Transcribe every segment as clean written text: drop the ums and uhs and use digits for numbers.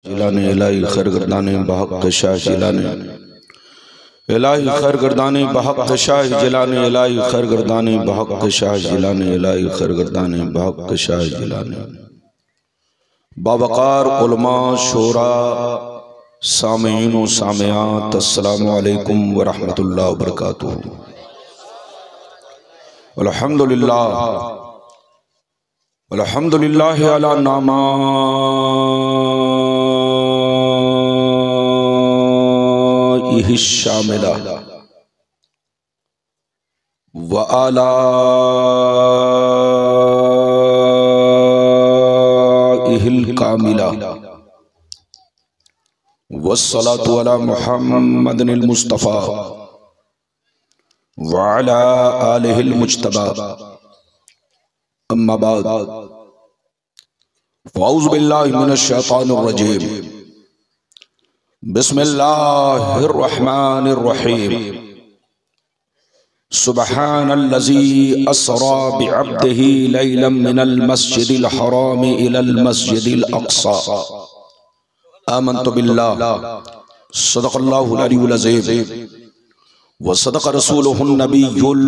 जिलाने इलाही खैर गर्दाने बहक शाह जिलाने इलाही खैर गर्दाने बहक शाह जिलाने इलाही खैर गर्दाने बहक शाह जिलाने इलाही खैर गर्दाने बहक शाह जिलाने बावकार उलमा शोरा सामीन व सामियात अस्सलामु अलैकुम व रहमतुल्लाहि व बरकातुहू। अल्हम्दुलिल्लाह अल्हम्दुलिल्लाह अला नामा शामिला व आला कामिला वस्सलातु अला मुहम्मदिल मुस्तफ़ा व अला आलिहिल मुज्तबा अम्मा बाद फ़अऊज़ु बिल्लाहि मिनश शैतानिर रजीम बिस्मिल्लाहिर्रहमानिर्रहीम सुब्हानल्लज़ी अस्रा बिअब्दिही लैलन मिनल मस्जिदिल हराम इलल मस्जिदिल अक़सा आमन्तु बिल्लाह सदक़ल्लाहुल अलीयुल अज़ीम व सदक़ रसूलुहुन नबियुल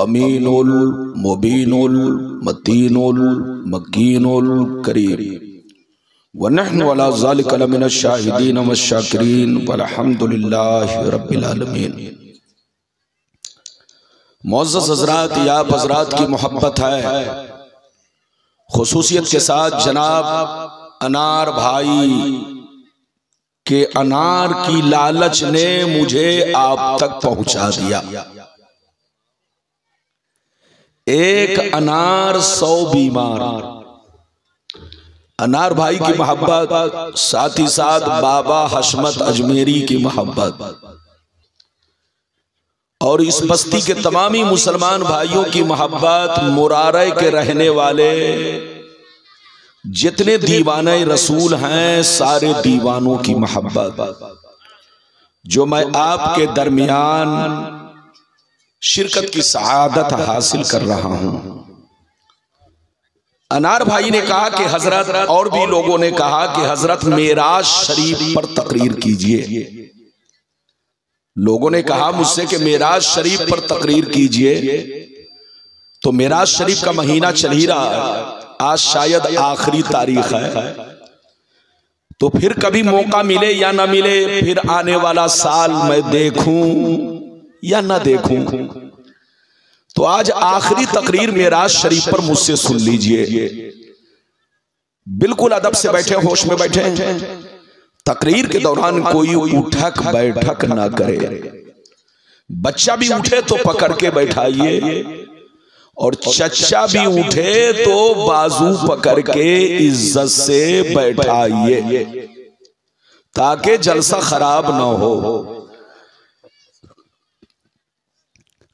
अमीनुल मुबीनुल मतीनुल मकीनुल करीम वनहनु अला ज़ालिका लमिनश शाहिदीन वश्शाकिरीन वल्हम्दुलिल्लाहि रब्बिल आलमीन। मुअज़्ज़ज़ हज़रात, आप हज़रात की मोहब्बत है, खुसूसियत के साथ जनाब अनार भाई के अनार की लालच ने मुझे आप तक पहुंचा दिया। एक अनार 100 बीमार। अनार भाई की मोहब्बत, साथ ही साथ बाबा हशमत अजमेरी की मोहब्बत और इस बस्ती के तमामी मुसलमान भाइयों की मोहब्बत, मुरारे के रहने वाले जितने दीवाने रसूल हैं सारे दीवानों की मोहब्बत जो मैं आपके दरमियान शिरकत की सआदत हासिल कर रहा हूं। अनार भाई ने कहा कि हजरत, और भी लोगों ने कहा कि हजरत मेराज शरीफ पर तकरीर कीजिए। लोगों ने कहा मुझसे कि मेराज शरीफ पर तकरीर कीजिए, तो मेराज शरीफ का महीना चल ही रहा है, आज शायद आखिरी तारीख है, तो फिर कभी मौका मिले या ना मिले, फिर आने वाला साल मैं देखूं या ना देखूं, तो आज आखिरी तकरीर मेराज शरीफ पर मुझसे सुन लीजिए। बिल्कुल अदब से बैठे, होश में बैठे। तकरीर के दौरान कोई उठक बैठक ना करे। बच्चा भी उठे तो पकड़ के बैठाइए, और चच्चा भी उठे तो बाजू पकड़ के इज्जत से बैठाइए, ताकि जलसा खराब ना हो।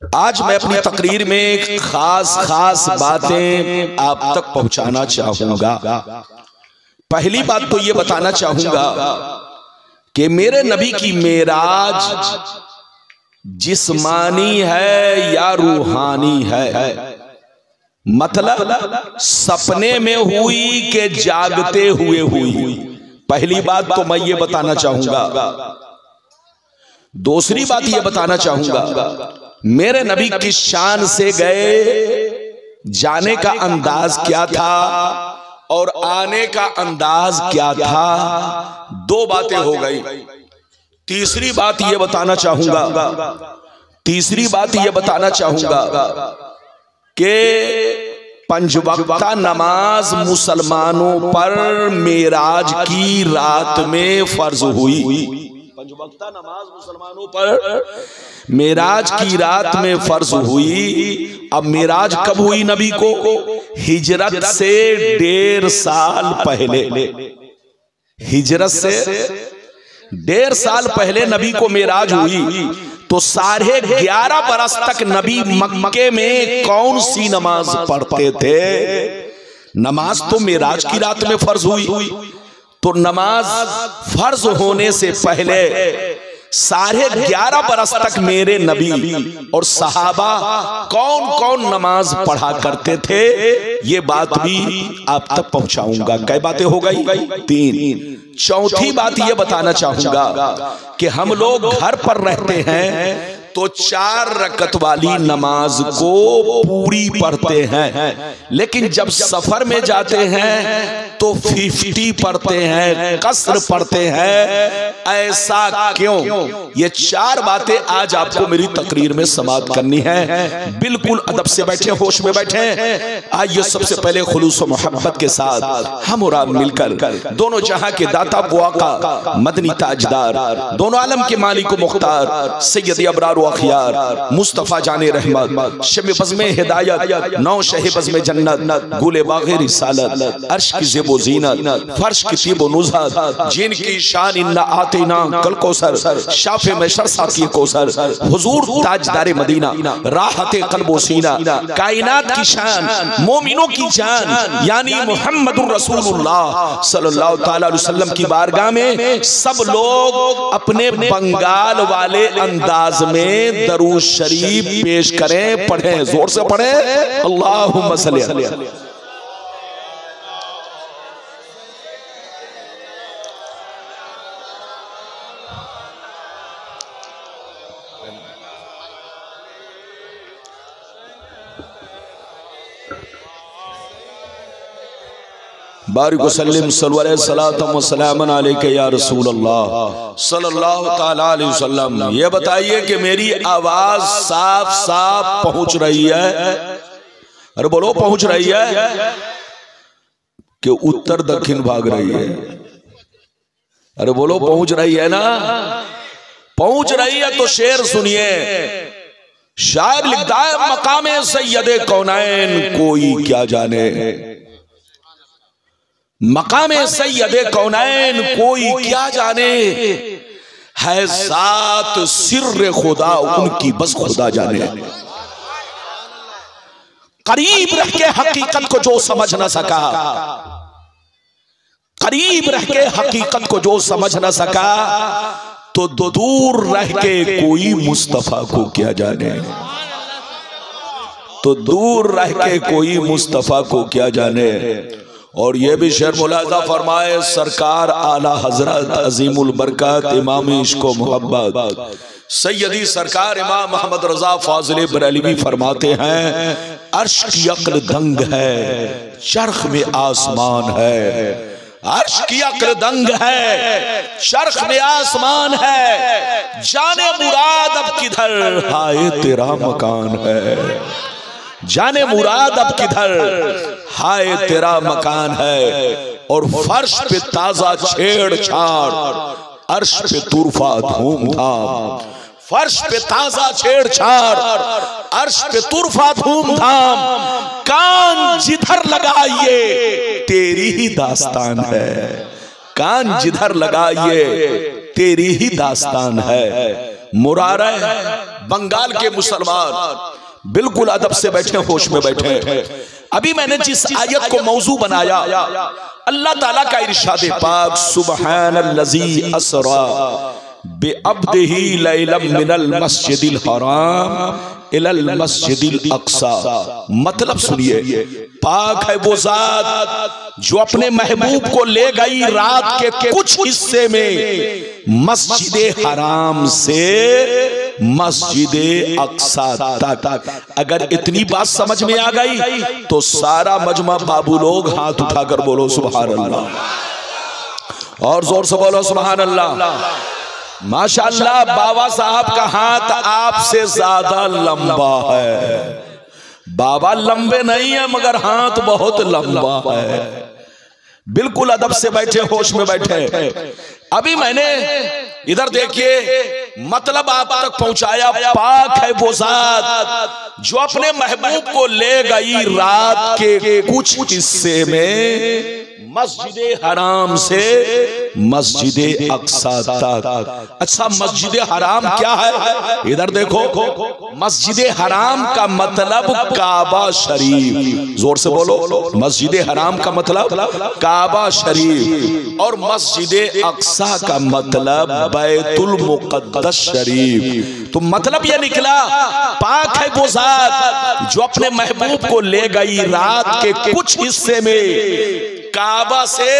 आज मैं अपनी तकरीर में खास बातें आप तक पहुंचाना चाहूंगा। पहली बात तो ये बताना चाहूंगा कि मेरे नबी की मेराज जिस्मानी है या रूहानी है, मतलब सपने में हुई कि जागते हुए हुई। पहली बात तो मैं ये बताना चाहूंगा। दूसरी बात ये बताना चाहूंगा मेरे नबी किस शान से गए, जाने का अंदाज क्या था और आने का अंदाज क्या था। दो बातें हो गई। तीसरी बात ये बताना चाहूंगा कि 5 वक्ता नमाज मुसलमानों पर मेराज की रात में फर्ज हुई। 5 वक्ता नमाज मुसलमानों पर मेराज की रात में फर्ज हुई। अब मेराज कब हुई नबी को? हिजरत से 1.5 साल पहले। हिजरत से 1.5 साल पहले नबी को मेराज हुई। तो 11.5 बरस तक नबी मक्के में कौन सी नमाज पढ़ते थे? नमाज तो मेराज की रात में फर्ज हुई। तो नमाज फर्ज होने से पहले 11.5 बरस तक मेरे नबी और सहाबा कौन कौन नमाज पढ़ा करते थे, ये बात भी आप तक पहुंचाऊंगा। कई बातें हो गई? 3। चौथी बात ये बताना चाहूंगा कि हम लोग घर पर रहते हैं तो 4 रकत वाली नमाज को पूरी पढ़ते हैं, लेकिन जब सफर में जाते हैं तो 50 पढ़ते हैं, कसर पढ़ते हैं। ऐसा क्यों? ये 4 बातें आज आपको मेरी तकरीर में समाप्त करनी है। बिल्कुल अदब से बैठे, होश में बैठे। आइए सबसे पहले खुलूस व मोहब्बत के साथ हम और आप मिलकर दोनों जहां के दाता बुआका मदनी ताजदार, दोनों आलम के मालिक व मुख्तार सैयद अबरार अखियार मुस्तफा जाने रहमत, शब बज़्म हिदायत, नौ शह बज़्म जन्नत, गुले बाग़े रिसालत, अर्श की ज़ेबो ज़ीनत, फर्श की तीबो नुज़हत, जिनकी शान इन्ना आतेना कल कौसर, शाफ़े महशर साक़ी कौसर, हुज़ूर ताजदार मदीना, राहते क़ल्बो सीना, कायनात की शान, मोमिनों की जान यानी मुहम्मदुर रसूलुल्लाह सल्लल्लाहु तआला अलैहि वसल्लम की बारगाह में सब लोग अपने बंगाल वाले अंदाज में दरूद शरीफ पेश करें, पढ़ें, जोर से पढ़ें। अल्लाहुम्मा सल्ली अलैहि। बारिक वसल्लिम सल्लल्लाहु अलैहि या रसूल अल्लाह सल्लल्लाहु ताला अलैहि वसल्लम। ये बताइए कि मेरी आवाज साफ साफ पहुंच रही है? अरे बोलो, पहुंच रही है कि उत्तर दक्षिण भाग रही है? अरे बोलो, पहुंच रही है ना? पहुंच रही है तो शेर सुनिए। शायर लिखता है, मकामे सैयदे कौनैन कोई क्या जाने, मकामे सैयदे कौनैन कोई क्या जाने, है ज़ात सिर्र खुदा उनकी बस खुदा जाने। करीब रह के हकीकत को जो समझ न सका, करीब रह के हकीकत को जो समझ न सका, तो दूर रह के कोई मुस्तफा को क्या जाने, तो दूर रह के कोई मुस्तफा को क्या जाने। और ये भी शेर मुलाजा फरमाए, सरकार आला हजरत अजीमुल बरकत इमाम इश्क व मोहब्बत सैयदी सरकार इमाम मोहम्मद रजा फाजिल बरेलवी फरमाते हैं, अर्श की अक्ल दंग है, चरख में आसमान है। अर्श की अक्ल दंग है, चरख में आसमान है, जाने मुराद अब किधर, हाय तेरा मकान है। जाने मुराद अब किधर, हाय तेरा मकान है। और फर्श पे ताजा छेड़छाड़, अर्श पे तुरफा धूमधाम, फर्श पे ताजा छेड़छाड़, अर्श पे तुरफा धूमधाम, कान जिधर लगाइए तेरी ही दास्तान है, कान जिधर लगाइए तेरी ही दास्तान है। मुरारे बंगाल के मुसलमान बिल्कुल अदब से बैठे, होश में बैठे। अभी मैंने जिस आयत को मौजू बनाया, अल्लाह ताला का इरशाद पाक, सुब्हानल्लज़ी अस्रा बिअब्दिही लैलम मिनल मस्जिदिल हराम इलल मस्जिदिल अक्सा। मतलब सुनिए, पाक है वो जात जो अपने महबूब को ले गई रात के कुछ हिस्से में मस्जिद हराम से मस्जिद अक्सा तक। अगर इतनी बात समझ में आ गई तो सारा मजमा बाबू लोग हाथ उठाकर बोलो सुभान अल्लाह, और जोर से बोलो सुभान अल्लाह। माशाअल्लाह, बाबा साहब का हाथ आपसे ज्यादा लंबा है। बाबा लंबे नहीं है मगर हाथ बहुत लंबा है। बिल्कुल अदब से बैठे, होश में बैठे। अभी मैंने इधर देखिए, मतलब आप तक पहुंचाया, पाक है वो जात जो अपने महबूब को ले गई रात के कुछ हिस्से में मस्जिद हराम से मस्जिद अक्सा तक। अच्छा, मस्जिद हराम क्या है? इधर देखो, मस्जिद हराम का मतलब काबा शरीफ। जोर से बोलो, मस्जिद हराम का मतलब काबा शरीफ, और मस्जिद अक्सा का मतलब बैतुल मुकद्दस शरीफ। तो मतलब यह निकला, पाक है वो जात जो अपने महबूब को ले गई रात के कुछ हिस्से में काबा से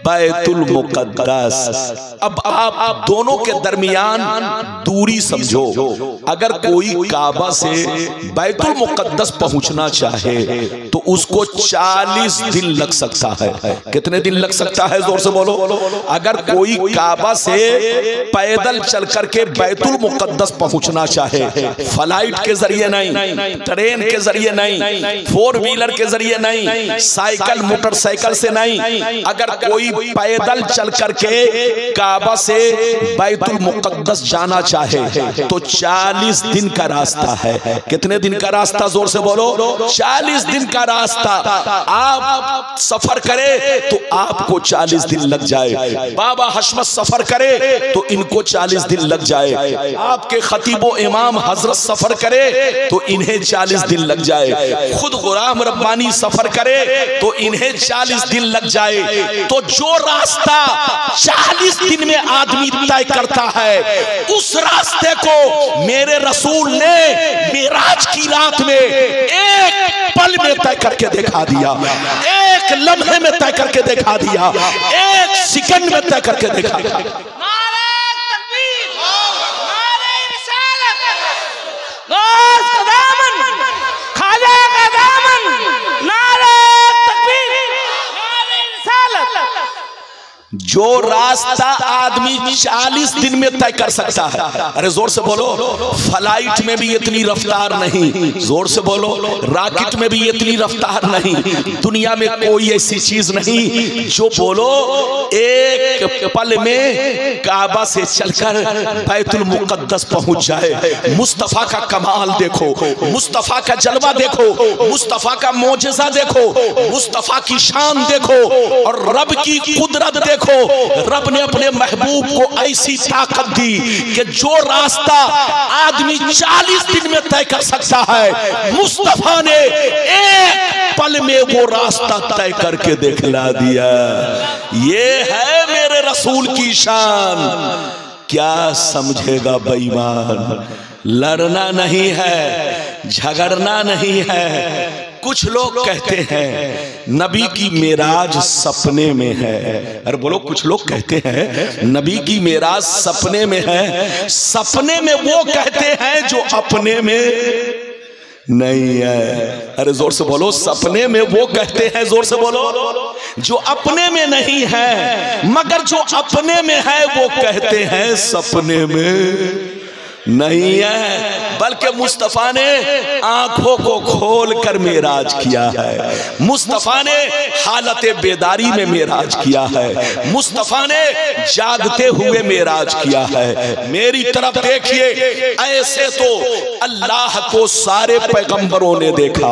बैतुल मुकद्दस। अब आप दोनों के दरमियान दूरी समझो। अगर कोई काबा से बैतुल मुकद्दस पहुंचना चाहे तो उसको 40 दिन लग सकता है। कितने दिन लग सकता है? जोर से बोलो। अगर कोई काबा से पैदल चल करके बैतुल मुकद्दस पहुंचना चाहे, फ्लाइट के जरिए नहीं, ट्रेन के जरिए नहीं, 4 व्हीलर के जरिए नहीं, साइकिल मोटरसाइकिल से नहीं, अगर कोई पैदल चल करके काबा से बैतुल मुकद्दस जाना चाहे तो 40 दिन का रास्ता है। कितने दिन का रास्ता? जोर से बोलो। 40 दिन का रास्ता आप सफर करें तो आपको 40 दिन लग जाए। बाबा हशमत सफर करे तो इनको 40 दिन लग जाए। आपके खतीबो इमाम हजरत सफर करे तो इन्हें 40 दिन लग जाए। खुद गुलाम रब्बानी सफर करे तो इन्हें 40 दिन लग जाए। तो जो रास्ता 40 दिन में आदमी तय करता है, उस रास्ते को मेरे रसूल ने मेराज की रात में एक पल में तय करके दिखा दिया, एक लम्हे में तय करके दिखा दिया, एक सेकंड में तय करके दिखा दिया। जो रास्ता आदमी 40 दिन में तय कर सकता है, अरे जोर से बोलो, फ्लाइट में भी इतनी रफ्तार नहीं, जोर से बोलो, रॉकेट में भी इतनी रफ्तार नहीं, दुनिया में कोई ऐसी चीज नहीं जो बोलो एक पल में काबा से चलकर बैतुल मुकद्दस पहुंच जाए। मुस्तफा का कमाल देखो, मुस्तफा का जलवा देखो, मुस्तफा का मोजज़ा देखो, मुस्तफा की शान देखो, और रब की कुदरत देखो। रब ने अपने महबूब को ऐसी ताकत दी कि जो रास्ता आदमी 40 दिन में तय कर सकता है, मुस्तफा ने एक पल में वो रास्ता तय करके दिखला दिया। ये है मेरे रसूल की शान। क्या समझेगा बेईमान? लड़ना नहीं है, झगड़ना नहीं है। कुछ लोग कहते हैं नबी की मेराज सपने में है। अरे बोलो, कुछ लोग कहते हैं नबी की मेराज सपने में है। सपने में वो कहते हैं जो अपने में नहीं है। अरे जोर से बोलो, सपने में वो कहते हैं, जोर से बोलो, जो अपने में नहीं है, मगर जो अपने में है वो कहते हैं सपने में नहीं है। बल्कि मुस्तफा ने आंखों को खोल कर मेराज किया है, मुस्तफा ने हालत बेदारी में मेराज किया है, मुस्तफा ने जागते हुए मेराज किया है। मेरी तरफ देखिए, ऐसे तो अल्लाह को सारे पैगंबरों ने देखा।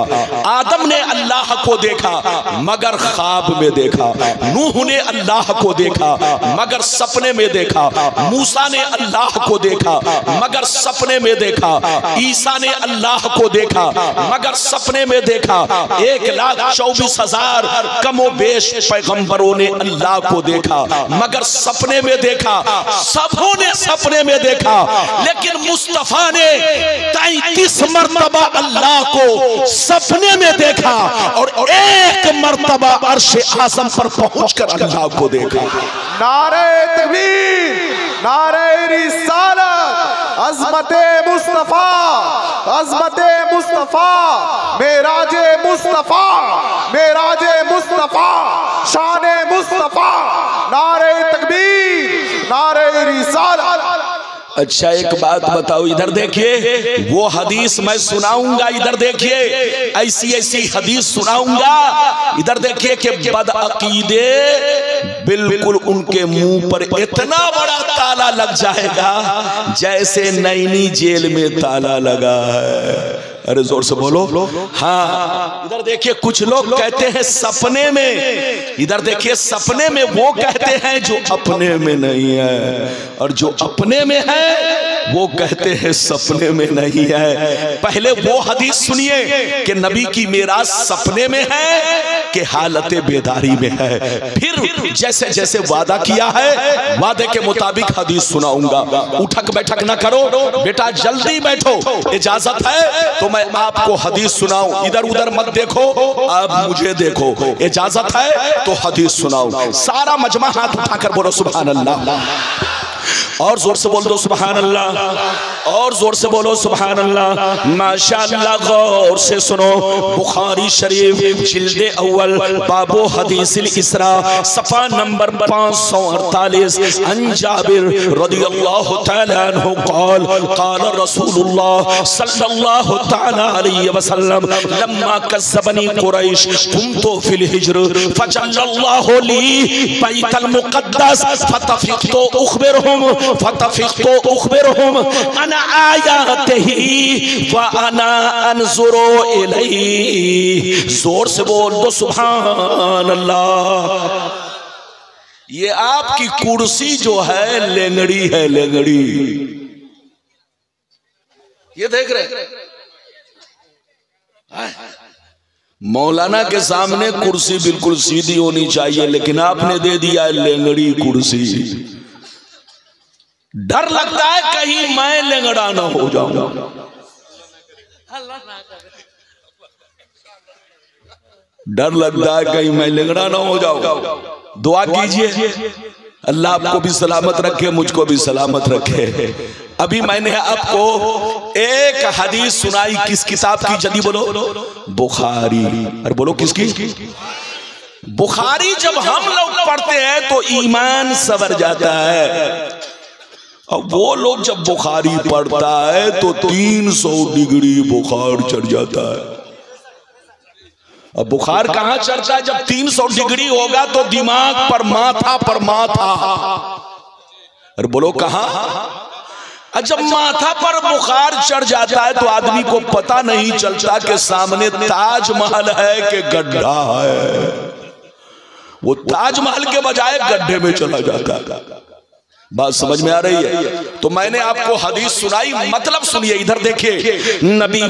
आदम ने अल्लाह को देखा मगर ख्वाब में देखा, नूह ने अल्लाह को देखा मगर सपने में देखा, मूसा ने अल्लाह को देखा मगर सपने में देखा, ईसा ने अल्लाह को देखा मगर सपने में देखा। 1,24,000 कमो बेश पैगंबरों ने अल्लाह को देखा मगर सपने में देखा। सबों ने सपने में देखा, लेकिन मुस्तफा ने 33 मर्तबा अल्लाह को सपने में देखा और एक मर्तबा अर्श आज़म पर पहुंचकर अल्लाह को देखा। नारे तकबीर, नारे रिसालत, अज़मते मुस्तफा, अज़मते मुस्तफा, मेराजे मुस्तफा, मेराजे मुस्तफा, शाने मुस्तफा, नारे तकबीर, नारे रिसालत। अच्छा, एक बात बताओ, इधर देखिए, वो हदीस मैं सुनाऊंगा, इधर देखिए, ऐसी ऐसी हदीस सुनाऊंगा, इधर देखिए कि बदअकीदे बिल्कुल उनके मुंह पर इतना बड़ा ताला लग जाएगा जैसे नैनी जेल में ताला लगा है। अरे जोर से बोलो। हाँ, इधर देखिए कुछ लोग कहते हैं सपने में, इधर देखिए सपने में वो कहते हैं जो अपने में नहीं है, और जो अपने में है वो कहते हैं सपने में नहीं है। पहले वो हदीस सुनिए कि नबी की मेराज सपने में है कि हालत बेदारी में है। फिर जैसे जैसे वादा किया है वादे के मुताबिक हदीस सुनाऊंगा। उठक बैठक ना करो बेटा, जल्दी बैठो, इजाजत है तो मैं आपको हदीस सुनाऊं। इधर उधर मत देखो, अब मुझे देखो। इजाजत है तो हदीस सुनाऊं। सारा मजमा हाथ उठाकर बोलो सुभान अल्लाह, और जोर से बोल दो सुभान अल्लाह, और जोर से बोलो सुभान अल्लाह। माशाअल्लाह, गौर से सुनो। बुखारी शरीफ जिल्दे अव्वल बाबो हदीसिल इसरा सफा नंबर 548 अन जाबिर रदियल्लाहु तआला अन्हु क़ाल क़ाल रसूलुल्लाह सल्लल्लाहु तआला अलैहि वसल्लम लम्मा कज़्ज़बनी कुरैश कुन्तु फिल हिज्र फजल्लल्लाहु ली बैतल मुक़द्दस फतफ़िक़तु उख़बिरुहुम अना आयातिही व अना अनज़ुरु इलैहि। जोर से बोल दो सुभान अल्लाह। ये आपकी कुर्सी जो है लेंगड़ी है, लेंगड़ी। ये देख रहे मौलाना के सामने कुर्सी बिल्कुल सीधी होनी चाहिए, लेकिन आपने दे दिया लेंगड़ी कुर्सी। डर लगता है कहीं मैं लेंगड़ा ना हो जाऊं। डर लगता है कहीं मैं लेंगड़ा ना हो जाऊं। दुआ कीजिए अल्लाह आपको भी सलामत रखे, मुझको भी सलामत रखे। अभी मैंने आपको एक हदीस सुनाई, किस किताब की? जल्दी बोलो। बुखारी। अरे बोलो किसकी? बुखारी। जब हम लोग पढ़ते हैं तो ईमान सवर जाता है, और वो लोग जब बुखारी पढ़ता है तो 300 डिग्री बुखार चढ़ जाता है। अब बुखार कहां चढ़ता है? जब 300 डिग्री होगा तो दिमाग पर, माथा पर माथा। अरे बोलो कहां? जब माथा पर बुखार चढ़ जाता है तो आदमी को पता नहीं चलता कि सामने ताजमहल है कि गड्ढा है। वो ताजमहल के बजाय गड्ढे में चला जाता है। बात समझ में आ रही है? तो मैंने आपको हदीस सुनाई, मतलब सुनिए। इधर देखिए नबी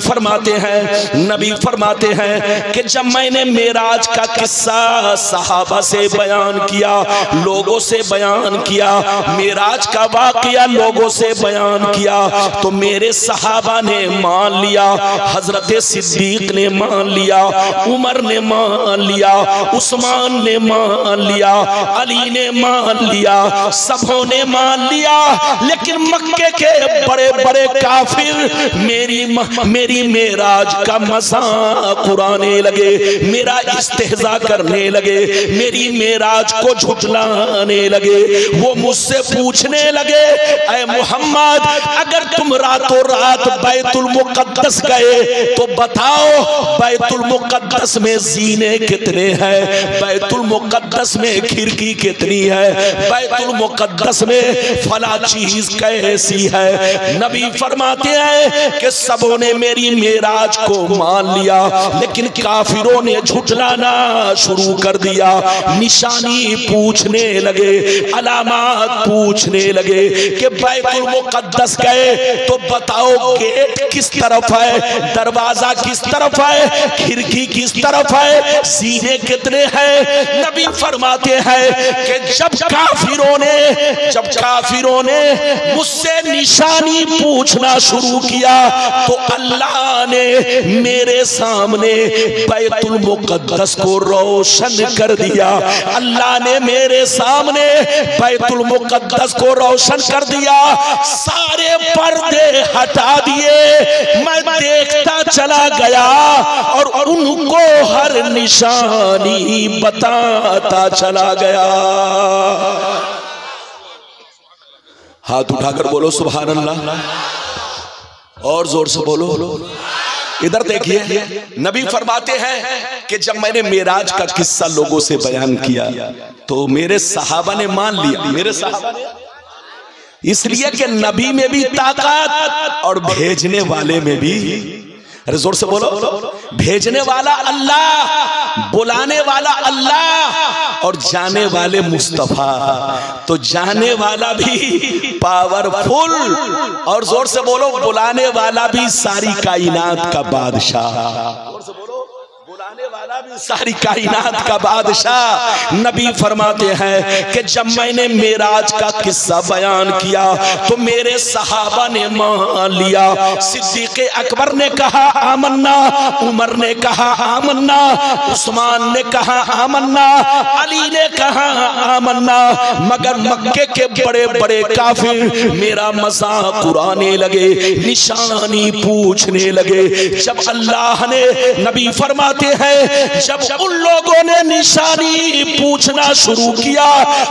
फरमाते हैं कि जब मैंने मेराज का किस्सा सहाबा से बयान किया, लोगों से बयान किया, मेराज का वाकया लोगों से बयान किया, तो मेरे सहाबा ने मान लिया, हजरत सिद्दीक ने मान लिया, उमर ने मान लिया, उस्मान ने मान लिया, अली ने मान लिया, सबों ने मान लिया। लेकिन मक्के के बड़े बड़े काफिर मेरी मेराज का मजाक उड़ाने लगे, मेरा इस्तेहजा करने लगे, मेरी मेराज को झुठलाने लगे। वो मुझसे पूछने लगे, ऐ मोहम्मद, अगर तुम रातों रात बैतुल मुक़द्दस गए तो बताओ बैतुल मुक़द्दस में जीने कितने हैं, बैतुल मुक़द्दस में खिड़की कितनी है, बैतुल मुक़द्दस में फला चीज कैसी है। नबी फरमाते हैं कि सबों ने मेरी मेराज को मान लिया, लेकिन काफिरों ने झुठलाना शुरू कर दिया। निशानी पूछने लगे, अलामात पूछने लगे कि बैतुल मुक़द्दस गए तो बताओ गेट किस तरफ है, दरवाजा किस तरफ है, खिड़की किस तरफ है, सीने कितने हैं। नबी फरमाते हैं कि जब काफिरों ने मुझसे निशानी पूछना शुरू किया तो अल्लाह ने मेरे सामने बैतुल मुक़द्दस को रोशन कर दिया। अल्लाह ने मेरे सामने बैतुल मुक़द्दस को रोशन कर दिया। सारे पर्दे हटा दिए, मैं देखता चला गया और उनको हर निशानी बताता चला गया। हाथ उठाकर बोलो सुभान अल्लाह, और जोर से बोलो। इधर देखिए नबी फरमाते हैं कि जब मैंने मेराज का किस्सा लोगों से बयान किया तो मेरे सहाबा ने मान लिया। मेरे सहाबा ने, इसलिए कि नबी में भी ताकत और भेजने वाले में भी अरे जोर से बोलो, भेजने वाला अल्लाह, बुलाने वाला अल्लाह और जाने वाले मुस्तफा। तो जाने वाला भी पावरफुल और जोर से बोलो बुलाने वाला भी सारी कायनात का बादशाह। जोर से बोलो बुलाने वाला भी सारी कायनात का बादशाह। नबी फरमाते हैं कि जब मैंने मेराज का किस्सा बयान किया तो मेरे सहाबा ने मान लिया। सिद्दीक अकबर ने कहा आमन्ना, उमर ने कहा आमन्ना, उस्मान ने कहा आमन्ना, अली ने कहा आमन्ना। मगर मक्के के बड़े बड़े काफिर मेरा मजाक उड़ाने लगे, निशानी पूछने लगे। जब अल्लाह ने, नबी फरमाते हैं जब उन लोगों ने निशानी पूछना शुरू किया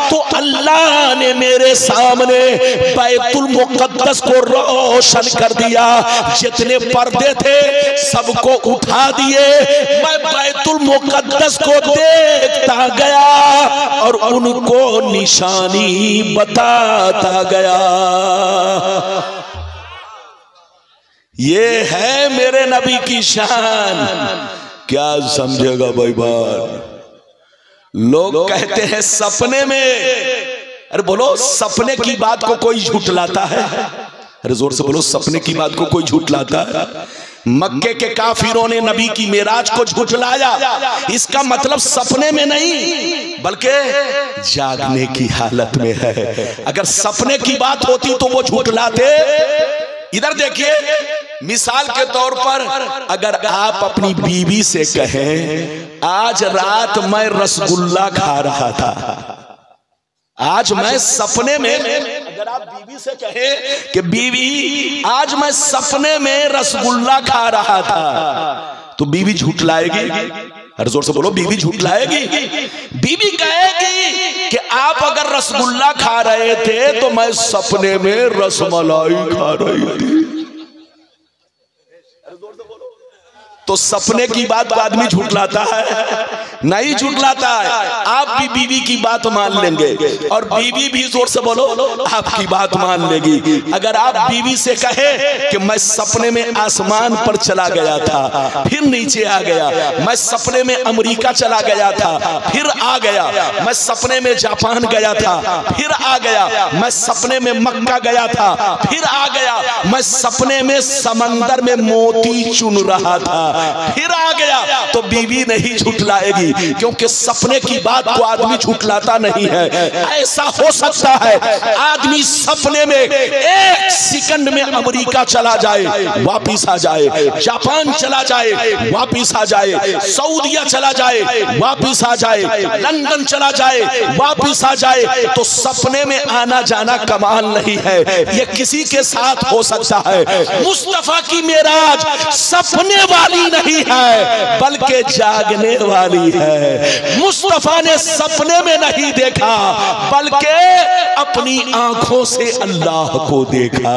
तो अल्लाह ने मेरे सामने बैतुल मुक़द्दस को रोशन कर दिया। जितने पर्दे थे सबको उठा दिए, मैं बैतुल मुक़द्दस को देखता गया और उनको निशानी बताता गया। ये है मेरे नबी की शान। क्या समझेगा भाई बात? लोग कहते हैं सपने में, अरे बोलो सपने की बात को कोई झूठलाता है? अरे जोर से बोलो सपने की बात को कोई झूठलाता है? मक्के के काफिरों ने नबी की मेराज को झूठलाया। इसका मतलब सपने में नहीं बल्कि जागने की हालत में है। अगर सपने की बात होती तो वो झूठलाते। इधर देखिए, मिसाल के तौर पर अगर आप अपनी बीवी से कहें आज रात मैं रसगुल्ला खा रहा था, आज मैं सपने में, अगर आप बीवी से कहें कि बीवी आज मैं सपने में रसगुल्ला खा रहा था, तो बीवी झूठलाएगी? अरे जोर से बोलो, बीवी झूठलाएगी? बीवी कहेगी कि आप अगर रसगुल्ला खा रहे थे तो मैं सपने में रसमलाई खा रही थी। तो सपने की बात आदमी झूठलाता है? नहीं झूठलाता है। आप भी बीवी की बात मान लेंगे और बीवी भी जोर से बोलो आपकी बात मान लेगी। अगर आप बीवी से कहे कि मैं सपने में आसमान पर चला गया था फिर नीचे आ गया, मैं सपने में अमेरिका चला गया था फिर आ गया, मैं सपने में जापान गया था फिर आ गया, मैं सपने में मक्का गया था फिर आ गया, मैं सपने में समंदर में मोती चुन रहा था फिर आ गया, तो बीवी नहीं झूठलाएगी, क्योंकि सपने की बात को आदमी झूठलाता नहीं है। ऐसा हो सकता है आदमी सपने में एक सेकंड में अमेरिका चला जाए वापिस आ जाए, जापान चला जाए वापिस आ जाए, सऊदीया चला जाए वापिस आ जाए, लंदन चला जाए वापिस आ जाए। तो सपने में आना जाना कमाल नहीं है, यह किसी के साथ हो सकता है। मुस्तफा की मेराज सपने वाली नहीं है बल्कि जागने वाली है। मुस्तफा ने सपने में नहीं देखा बल्कि अपनी आंखों से अल्लाह को देखा।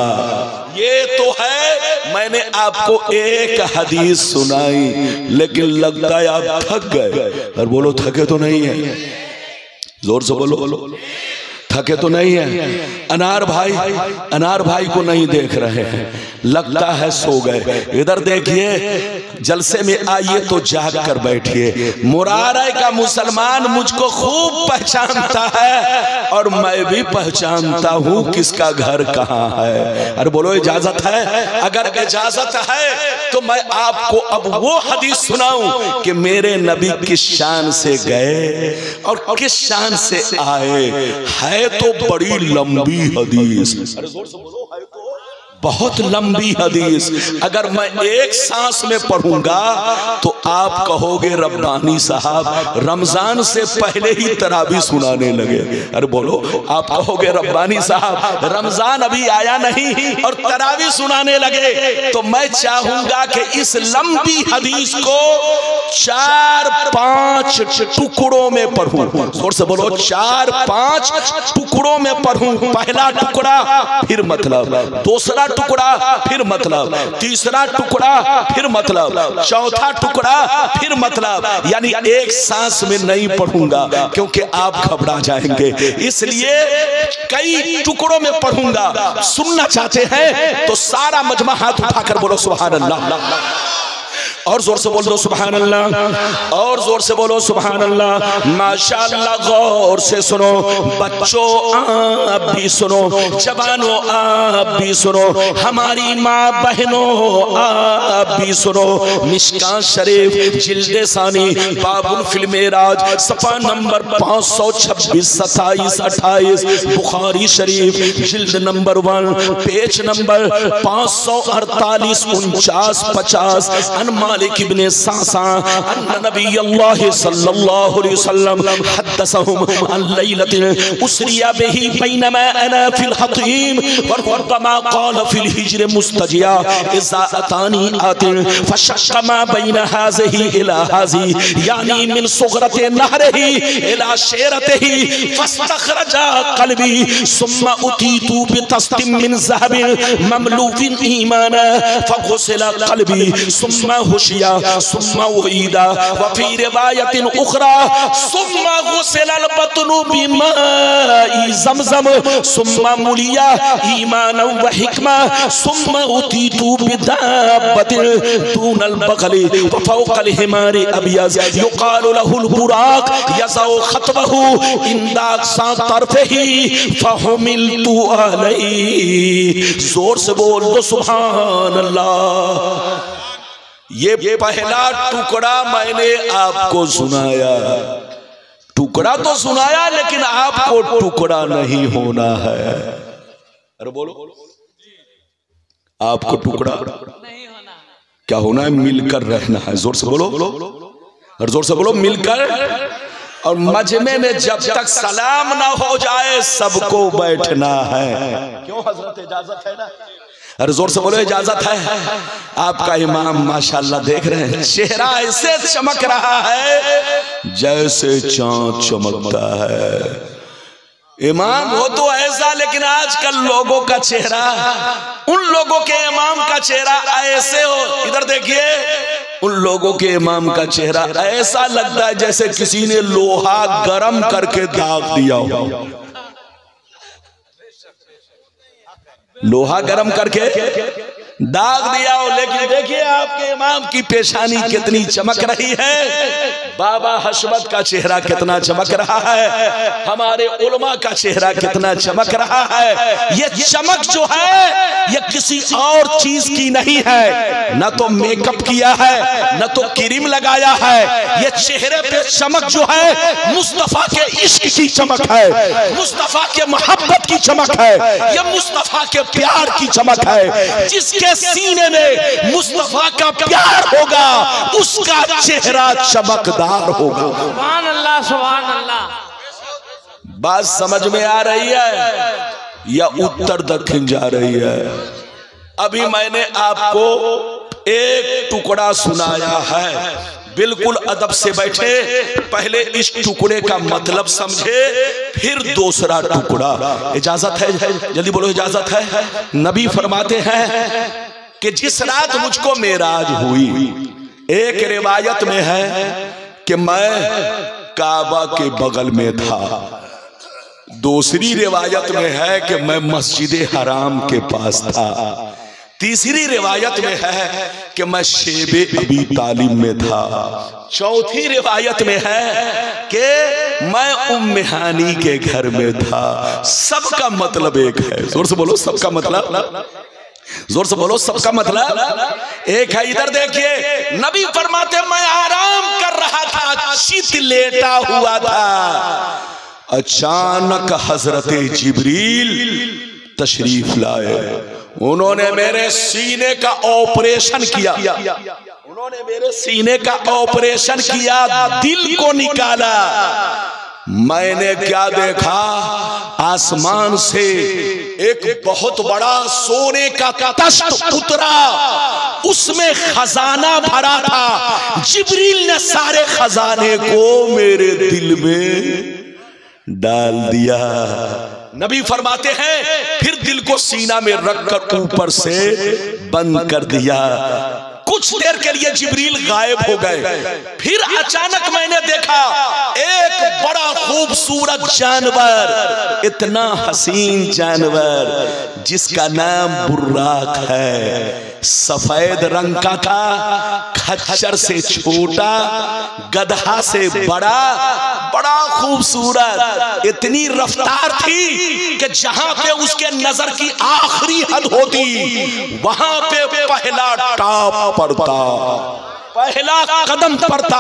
ये तो है। मैंने आपको एक हदीस सुनाई लेकिन लगता है आप थक गए। और बोलो थके तो नहीं है? जोर से बोलो थके तो नहीं है? अनार भाई को नहीं देख रहे हैं, लगता है सो गए। इधर देखिए, जलसे में आइए तो जाग कर बैठिए। मुरारे का मुसलमान मुझको खूब पहचानता है और मैं भी पहचानता हूँ किसका घर कहाँ है। अरे बोलो इजाजत है? अगर इजाजत है तो मैं आपको अब वो हदीस सुनाऊं कि मेरे नबी किस शान से गए और किस शान से आए। है तो बड़ी लंबी हदीस, बहुत लंबी हदीस। अगर मैं एक सांस में पढ़ूंगा तो आप कहोगे रब्बानी साहब रमजान से पहले ही तरावी सुनाने लगे। अरे बोलो, आप कहोगे रब्बानी साहब रमजान अभी आया नहीं और तरावी सुनाने लगे। तो मैं चाहूंगा कि इस लंबी हदीस को 4-5 टुकड़ों में पढ़ूं। जोर से बोलो, 4-5 टुकड़ों में पढ़ूं। पहला टुकड़ा फिर मतलब, दूसरा टुकड़ा फिर मतलब, तीसरा टुकड़ा फिर मतलब, चौथा टुकड़ा फिर मतलब। यानी एक सांस में नहीं पढ़ूंगा क्योंकि आप घबरा जाएंगे, इसलिए कई टुकड़ों में पढ़ूंगा। सुनना चाहते हैं तो सारा मजमा हाथ उठाकर बोलो सुभान अल्लाह। और जोर से बोल दो सुभान अल्लाह, और जोर से बोलो सुभान अल्लाह। माशाअल्लाह, गौर से सुनो बच्चों, आप भी सुनो, जवानों आप भी सुनो, हमारी माँ बहनों आप भी सुनो। मिशकात शरीफ जिल्द सानी बाबुल फिल मेराज सफा नंबर 526, 27, 28, बुखारी शरीफ जिल्द नंबर 1 पेज नंबर 548, 49, 50। अन मालिक इब्ने सासा अन नबी अल्लाह सल्लल्लाहु अलैहि वसल्लम हदसहुम अन लैलतिन उसरिया बिही बैनमा अना फिल हतीम व रब्बमा क़ाल फिल हिज्र मुस्तजिया इज़ा अतानी आतिन फशक्क मा बैन हाज़िही इला हाज़ी यानी मिन सुग़रति नहरिही इला शेरतिही फस्तखरजा क़ल्बी सुम्मा उतीतु बितस्तिम मिन ज़हबिन ममलूकिन ईमाना फग़ुसिला क़ल्बी सुम्मा हुशिया सुम्मा उईदा व फी रिवायतिन उखरा सुम्मा गुसिलल बतनु बिमाई ज़मज़म सुम्मा मुलिया ईमान व हिकमा सुम्मा उतीतु बिदाब्बतिन दूनल बग़ली व फ़ौक़ल हिमारी अबियज़ युक़ालु लहुल बुराक़ यज़उ ख़तबहु इंदा सा तरफ़िही फ़हुमिलतु अलैहि। जोर से बोल दो सुभान अल्लाह। ये पहला टुकड़ा मैंने आपको सुनाया, टुकड़ा तो सुनाया लेकिन आपको टुकड़ा नहीं होना है। अरे बोलो, आपको टुकड़ा नहीं होना, क्या होना है? मिलकर रहना है। जोर से बोलो, और जोर से बोलो, मिलकर। और मजमे में जब तक सलाम ना हो जाए सबको बैठना है। क्यों हजरत, इजाजत है ना? अरे जोर से बोलो, इजाजत है। आपका इमाम माशाल्लाह देख रहे हैं, चेहरा ऐसे चमक रहा है जैसे चांद चमकता है। इमाम हो तो ऐसा, लेकिन आजकल लोगों का चेहरा, उन लोगों के इमाम का चेहरा ऐसे हो, इधर देखिए, उन लोगों के इमाम का चेहरा ऐसा लगता है जैसे किसी ने लोहा गरम करके दाग दिया हो। लोहा गरम करके दाग दिया हो। लेकिन देखिए आपके इमाम की पेशानी कितनी चमक रही है, बाबा हशमत का चेहरा कितना चमक रहा है, हमारे उलमा का चेहरा कितना चमक रहा है। ये चमक जो है ये किसी और चीज की नहीं है, न तो मेकअप किया है, न तो क्रीम लगाया है। ये चेहरे पे चमक जो है मुस्तफा के इश्क की चमक है, मुस्तफा के मोहब्बत की चमक है, ये मुस्तफा के प्यार की चमक है। जिसके सीने में मुस्तफा का प्यार होगा उसका चेहरा चमकदार होगा। सुभान अल्लाह, सुभान अल्लाह। बात समझ में आ रही है या उत्तर दक्षिण जा रही है? अभी मैंने आपको एक टुकड़ा सुनाया है, बिल्कुल अदब से बैठे, पहले इस टुकड़े का मतलब समझे, फिर दूसरा टुकड़ा। इजाजत है? जल्दी बोलो, इजाजत है? नबी फरमाते हैं कि जिस रात मुझको मेराज हुई, एक रिवायत में है कि मैं काबा के बगल में था, दूसरी रिवायत में है कि मैं मस्जिद हराम के पास था, तीसरी रिवायत में है कि मैं शेबे अबी तालिब में था, चौथी रिवायत में है कि मैं उम्मे हानी के घर में था। सबका मतलब एक है। जोर से बोलो, सबका मतलब, जोर से बोलो, सबका मतलब एक है। इधर देखिए, नबी फरमाते मैं आराम कर रहा था, चित लेटा हुआ था, अचानक हजरत जिब्रील तशरीफ लाए। उन्होंने मेरे सीने का ऑपरेशन किया, उन्होंने मेरे सीने का ऑपरेशन किया, दिल को निकाला। मैंने क्या देखा, आसमान से एक बहुत बड़ा सोने का तख्त उतरा, उसमें खजाना भरा था। जिब्रील ने सारे खजाने को मेरे दिल में डाल दिया। नबी फरमाते हैं फिर दिल को सीना में रखकर ऊपर से बंद कर दिया। कुछ देर के लिए जिब्रील गायब हो गए। फिर अचानक मैंने देखा एक बड़ा खूबसूरत जानवर, इतना हसीन जानवर जिसका नाम बुर्राक है। सफेद रंग का था, खच्चर से छोटा, गधा से बड़ा, बड़ा खूबसूरत। इतनी रफ्तार थी कि जहां पे उसके नजर की आखिरी हद होती वहां पे पहला टॉप पड़ता, पहला कदम पड़ता।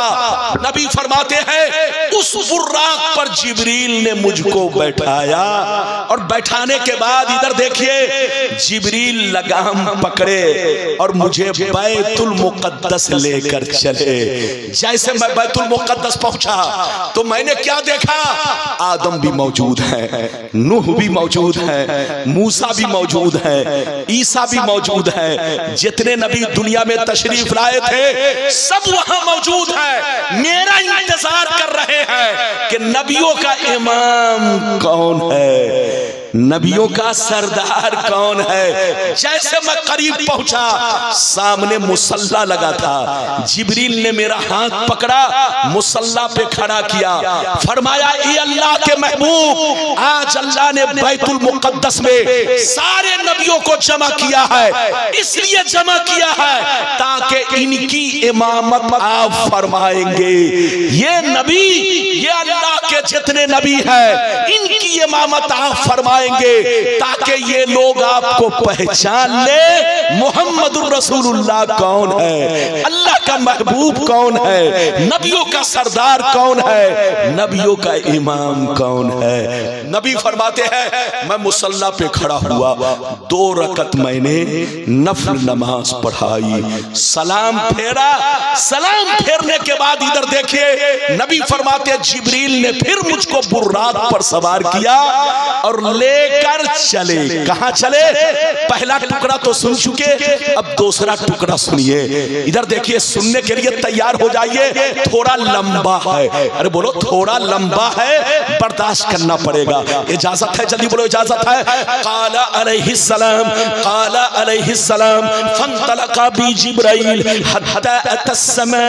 नबी फरमाते हैं उस बुर्राक पर जिब्रील ने मुझको बैठाया और बैठाने के बाद इधर देखिए जिब्रील लगाम पकड़े और मुझे बैतुल मुक़द्दस लेकर चले। जैसे मैं बैतुल मुक़द्दस पहुंचा तो मैंने क्या देखा, आदम भी मौजूद है, नूह भी मौजूद है, मूसा भी मौजूद है, ईसा भी मौजूद है, जितने नबी दुनिया में तशरीफ लाए थे सब वहां मौजूद है। मेरा इंतजार कर रहे हैं कि नबियों का इमाम कौन है, नबियों का सरदार कौन है। जैसे मैं करीब पहुंचा सामने मुसल्ला लगा था, जिब्रील ने मेरा हाथ पकड़ा, मुसल्ला पे खड़ा किया, फरमाया ए अल्लाह के महबूब, आज अल्लाह ने बैतुल मुक़द्दस में सारे नबियों को जमा किया है, इसलिए जमा किया है ताकि इनकी इमामत आप फरमाएंगे। ये नबी, ये अल्लाह के जितने नबी हैं इनकी इमामत आप फरमाएंगे ताकि ये लोग आपको पहचान ले मोहम्मदुर रसूलुल्लाह कौन है, अल्लाह का महबूब कौन है, नबियों का सरदार कौन है, नबियों का इमाम कौन है। नबी फरमाते हैं मैं मुसल्ला पे खड़ा हुआ, 2 रकत मैंने नफल नमाज पढ़ाई, सलाम फेरा। सलाम फेरने के बाद इधर देखिए नबी फरमाते जिब्रील ने फिर मुझको बुर्राक पर सवार किया और लेकर चले। कहां चले? पहला टुकड़ा तो सुन चुके, अब दूसरा टुकड़ा सुनिए। इधर देखिए, सुनने के लिए तैयार हो जाइए, थोड़ा लंबा है। अरे बोलो थोड़ा लंबा है, बर्दाश्त करना पड़ेगा। इजाजत है? जल्दी बोलो इजाजत है। काला अलैहिस्सलाम, काला अलैहिस्सलाम फंतलका बी जिब्राइल हत्ता अतस्समा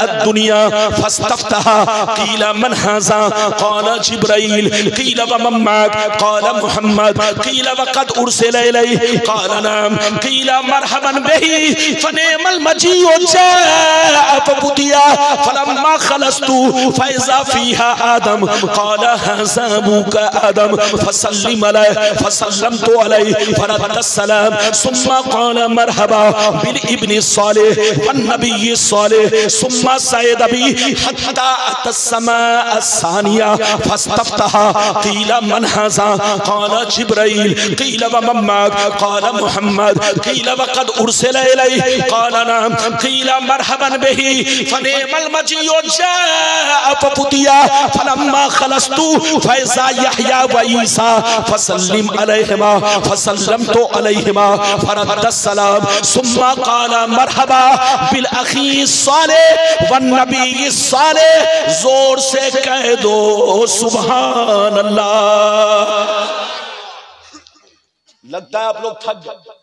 अद्दुनिया फस्तफ्तहा कीला मन हाज़ा काला जिब्राइल कीला व मम्माक काला मुहम्मद कीला वक़द उरसिला इलैहि काला नाम कीला मरहबन बिही फनेमल मजीउ जाअ फपुतिया फलम्मा खलस्तु फैज़ा फीहा आदम काला हाज़ा अबूका आदम फसल्लिम अलैहि फसल्लमतु अलैहि फरद्दस्सलाम सुम्मा काला मरहबा बिल इब्नि सालिह वन नबी सालिह सुम्मा सैयद अबी हत्ता अतस्समा अस्सानिया फस्तफ्तहा कीला मन हाज़ा काला जिब्राइल कीला व मम्माक काला मुहम्मद कीला वक़द उरसिला इलैहि काला नाम कीला मरहबन बिही फनेमल मजीउ जाअ फपुतिया फलम्मा खलस्तु फैज़ा यहया व ईसा फसल्लिम अलैहिमा फसल्लमतु अलैहिमा फरद्दस्सलाम सुम्मा काला मरहबा बिल अखी सालिह वन नबी सालिह। जोर से कह दो सुभान अल्लाह। लगता है आप लोग थक गए।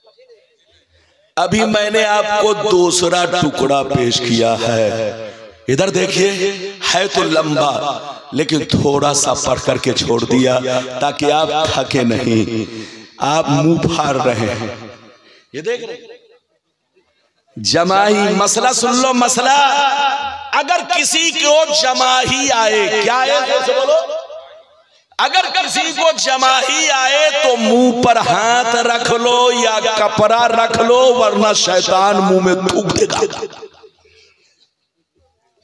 अभी मैंने आपको दूसरा टुकड़ा पेश किया है। इधर देखिए, है तो लंबा लेकिन थोड़ा सा पढ़ करके छोड़ दिया ताकि आप थके नहीं, आप मुंह फाड़ रहे हैं। ये देख रहे जमाही मसला सुन लो। मसला अगर किसी को जमाही आए, क्या आए बोलो, अगर किसी को जमाही आए तो मुंह पर हाथ रख लो या कपड़ा रख लो, वरना शैतान मुंह में थूक देगा।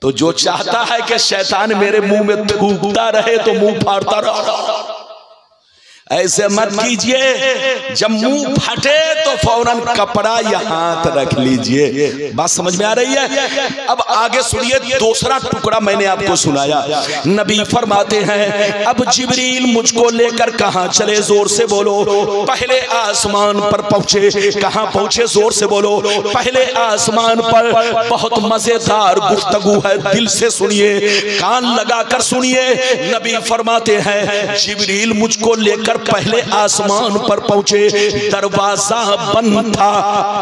तो जो चाहता है कि शैतान मेरे मुंह में थूकता रहे तो मुंह फाड़ता रहो। ऐसे मत कीजिए, जब मुंह फटे तो फौरन कपड़ा या हाथ रख लीजिए। बात समझ में आ रही है? अब आगे सुनिए, दूसरा टुकड़ा मैंने आपको सुनाया। नबी फरमाते हैं अब जिब्रील मुझको लेकर कहां चले? जोर से बोलो। पहले आसमान पर पहुंचे। कहां पहुंचे? जोर से बोलो। पहले आसमान पर। बहुत मजेदार गुफ्तगू है, दिल से सुनिए, कान लगाकर सुनिए। नबी फरमाते हैं जिब्रील मुझको लेकर जब पहले आसमान पर पहुंचे दरवाजा बंद था,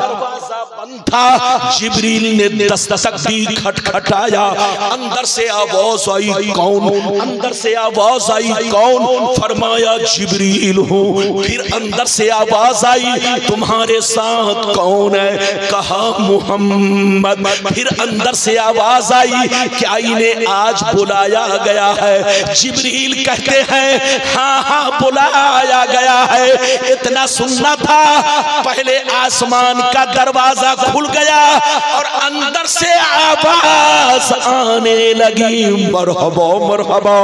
दरवाजा बंद था। जिब्रील ने दस्तक दी, खटखटाया, अंदर से आवाज आई कौन? अंदर से आवाज आई कौन? फरमाया जिब्रील हूँ। फिर अंदर से आवाज आई तुम्हारे साथ कौन है? कहा मुहम्मद। फिर अंदर से आवाज आई क्या इन्हें आज बुलाया गया है? जिब्रील कहते हैं हाँ हाँ बुलाया गया है। इतना सुनना था, पहले आसमान का दरवाजा खुल गया और अंदर से आवाज आने लगी मरहबा मरहबा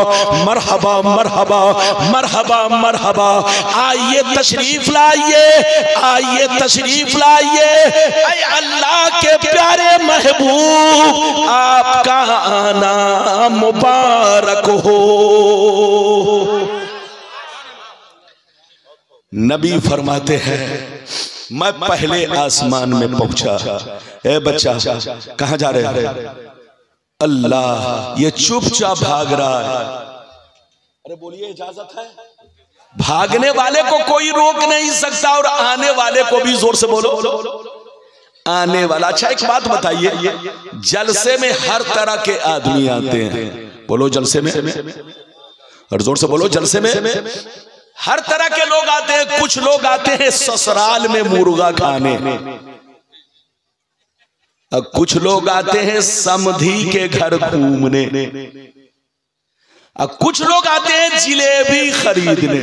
मरहबा मरहबा मरहबा मरहबा, आइए तशरीफ लाइए, आइए तशरीफ लाइए। ऐ अल्लाह के प्यारे महबूब आपका आना मुबारक हो। नबी फरमाते हैं मैं पहले आसमान में पहुंचा। ए बच्चा कहां जा रहे हैं? अल्लाह, ये चुपचाप भाग रहा है। अरे बोलिए इजाजत है? भागने वाले को कोई रोक नहीं सकता और आने वाले को भी, जोर से बोलो, आने वाला। अच्छा एक बात बताइए, जलसे में हर तरह के आदमी आते हैं। बोलो जलसे में, और जोर से बोलो जलसे में हर तरह के लोग आते हैं। कुछ लोग आते हैं ससुराल में मुर्गा खाने, और कुछ लोग आते हैं समधी के घर घूमने, और कुछ लोग आते हैं जिलेबी खरीदने।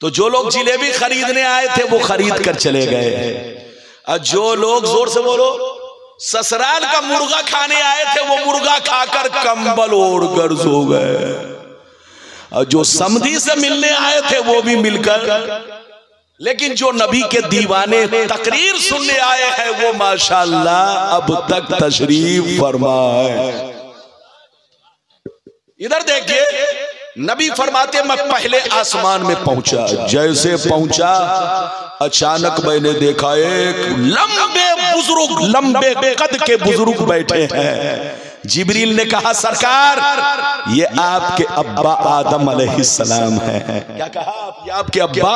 तो जो लोग जिलेबी खरीदने आए थे वो खरीद कर चले गए, और जो लोग, जोर से बोलो, ससुराल का मुर्गा खाने आए थे वो मुर्गा खाकर कंबल ओढ़ कर सो गए, और जो समधी से मिलने आए थे वो भी मिलकर। लेकिन जो नबी के दीवाने तकरीर सुनने आए हैं वो माशाअल्लाह अब तक तशरीफ फरमा है। इधर देखिए, नबी फरमाते मैं पहले आसमान में पहुंचा। जैसे पहुंचा अचानक मैंने देखा एक लंबे बुजुर्ग, लंबे कद के बुजुर्ग बैठे हैं। जिब्रील ने कहा सरकार ये आपके अब्बा आदम अलैहिस्सलाम है। क्या कहा? ये आपके अब्बा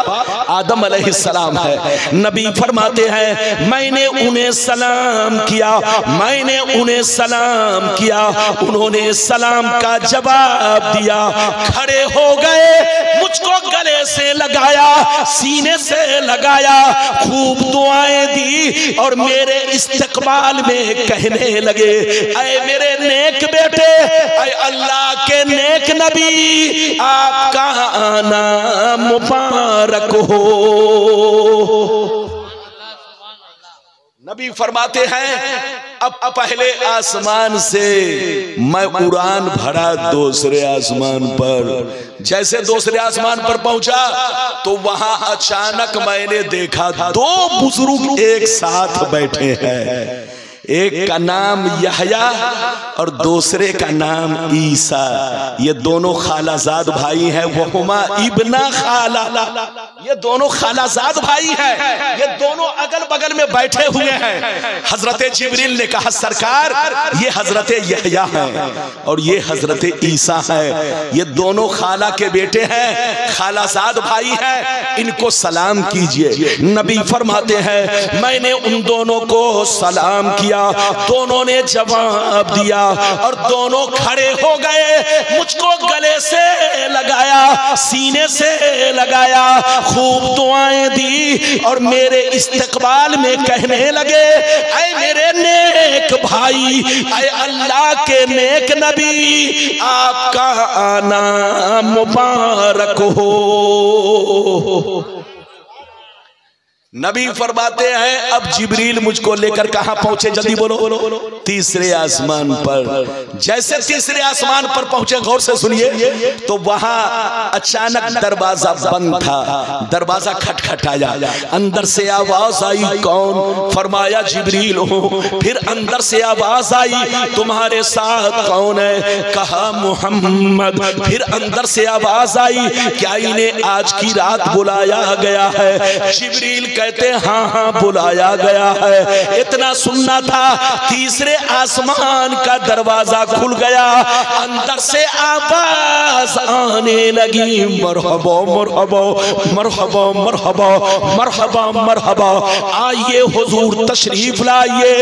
आदम अलैहिस्सलाम है। नबी फरमाते हैं मैंने उन्हें सलाम किया, मैंने उन्हें सलाम किया, उन्होंने सलाम का जवाब दिया, खड़े हो गए, मुझको गले से लगाया, सीने से लगाया, खूब दुआएं दी और मेरे इस्तकबाल में कहने लगे ऐ मेरे नेक बेटे, ऐ अल्लाह के नेक नबी आपका आना मुबारक हो। नबी फरमाते हैं अब पहले आसमान से मैं उड़ान भरा दूसरे आसमान पर। जैसे दूसरे आसमान पर पहुंचा तो वहां अचानक मैंने देखा दो बुजुर्ग एक साथ बैठे हैं। एक का नाम यहया और दूसरे का नाम ईसा। ये दोनों खालाजाद भाई हैं। वो हुमा इब्ना खाला, ये दोनों खालाजाद भाई हैं। ये दोनों अगल बगल में बैठे हुए हैं। हजरत जिब्रील ने कहा सरकार ये हजरत यहया हैं और ये हजरत ईसा है। ये दोनों खाला के बेटे हैं, खालाजाद भाई हैं, इनको सलाम कीजिए। नबी फरमाते हैं मैंने उन दोनों को सलाम किया, दोनों ने जवाब दिया और दोनों खड़े हो गए, मुझको गले से लगाया, सीने से लगाया, खूब दुआएं दी और मेरे इस्तकबाल में कहने लगे ऐ मेरे नेक भाई, ऐ अल्लाह के नेक नबी आपका आना मुबारक हो। नबी फरमाते हैं अब जिब्रील मुझको लेकर कहां पहुंचे? जल्दी बोलो। तीसरे आसमान पर। जैसे तीसरे आसमान पर पहुंचे, गौर से सुनिए, तो वहां अचानक दरवाजा बंद था। दरवाजा खटखटाया, अंदर से आवाज आई कौन? फरमाया जिब्रील हूं। फिर अंदर से आवाज आई तुम्हारे साथ कौन है? कहा मुहम्मद। फिर अंदर से आवाज आई क्या इन्हें आज की रात बुलाया गया है? जिब्रील कहते हाँ हाँ बुलाया गया है। इतना सुनना था, तीसरे आसमान का दरवाजा खुल गया, अंदर से आवाज आने लगी, मरहबा मरहबा मरहबा मरहबा मरहबा मरहबा, आइए हुजूर तशरीफ लाइए,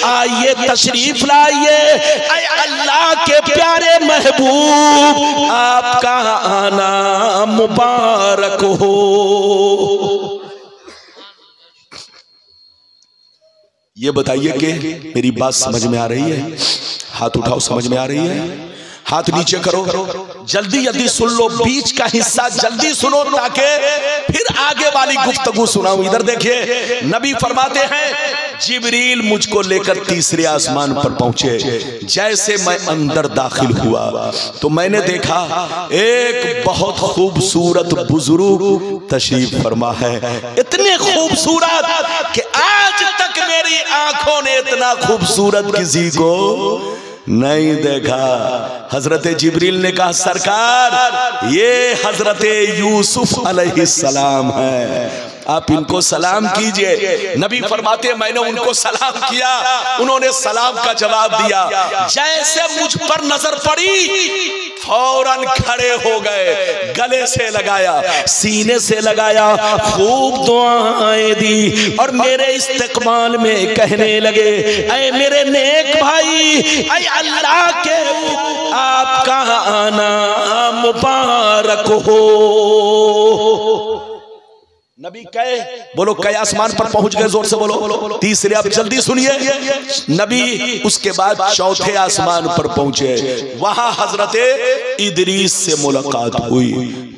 आइए तशरीफ लाइए, अल्लाह के प्यारे महबूब आपका आना मुबारक हो। ये बताइए कि मेरी बात समझ में आ रही है? हाथ उठाओ, समझ में आ रही है? हाथ नीचे करो, जल्दी जल्दी सुन लो, बीच का हिस्सा जल्दी सुनो ताकि फिर आगे वाली गुफ्तगू सुनाऊं। इधर देखिए, नबी फरमाते हैं जिब्रील मुझको लेकर तीसरे आसमान पर पहुंचे। जैसे मैं अंदर दाखिल हुआ तो मैंने देखा एक बहुत खूबसूरत बुजुर्ग तशरीफ फरमा है, इतने खूबसूरत कि आज तक मेरी आंखों ने इतना खूबसूरत किसी को नहीं देखा। हजरत जिब्रील ने कहा सरकार ये हजरत यूसुफ अलैहिस्सलाम है, आप इनको सलाम कीजिए। नबी फरमाते मैंने उनको सलाम किया, उन्होंने सलाम का जवाब दिया। जैसे मुझ पर नजर पड़ी फौरन खड़े हो गए, गले से लगाया, सीने से लगाया, खूब दुआएं दी और मेरे इस्तकबाल में कहने लगे ऐ मेरे नेक भाई, ऐ अल्लाह के आपका आना मुबारक हो। नबी कहे बोलो कई आसमान पर पहुंच गए, जोर से बोलो। तीसरे, आप जल्दी सुनिए। नबी उसके बाद चौथे आसमान पर पहुंचे, वहां हजरत इदरीस से मुलाकात हुई,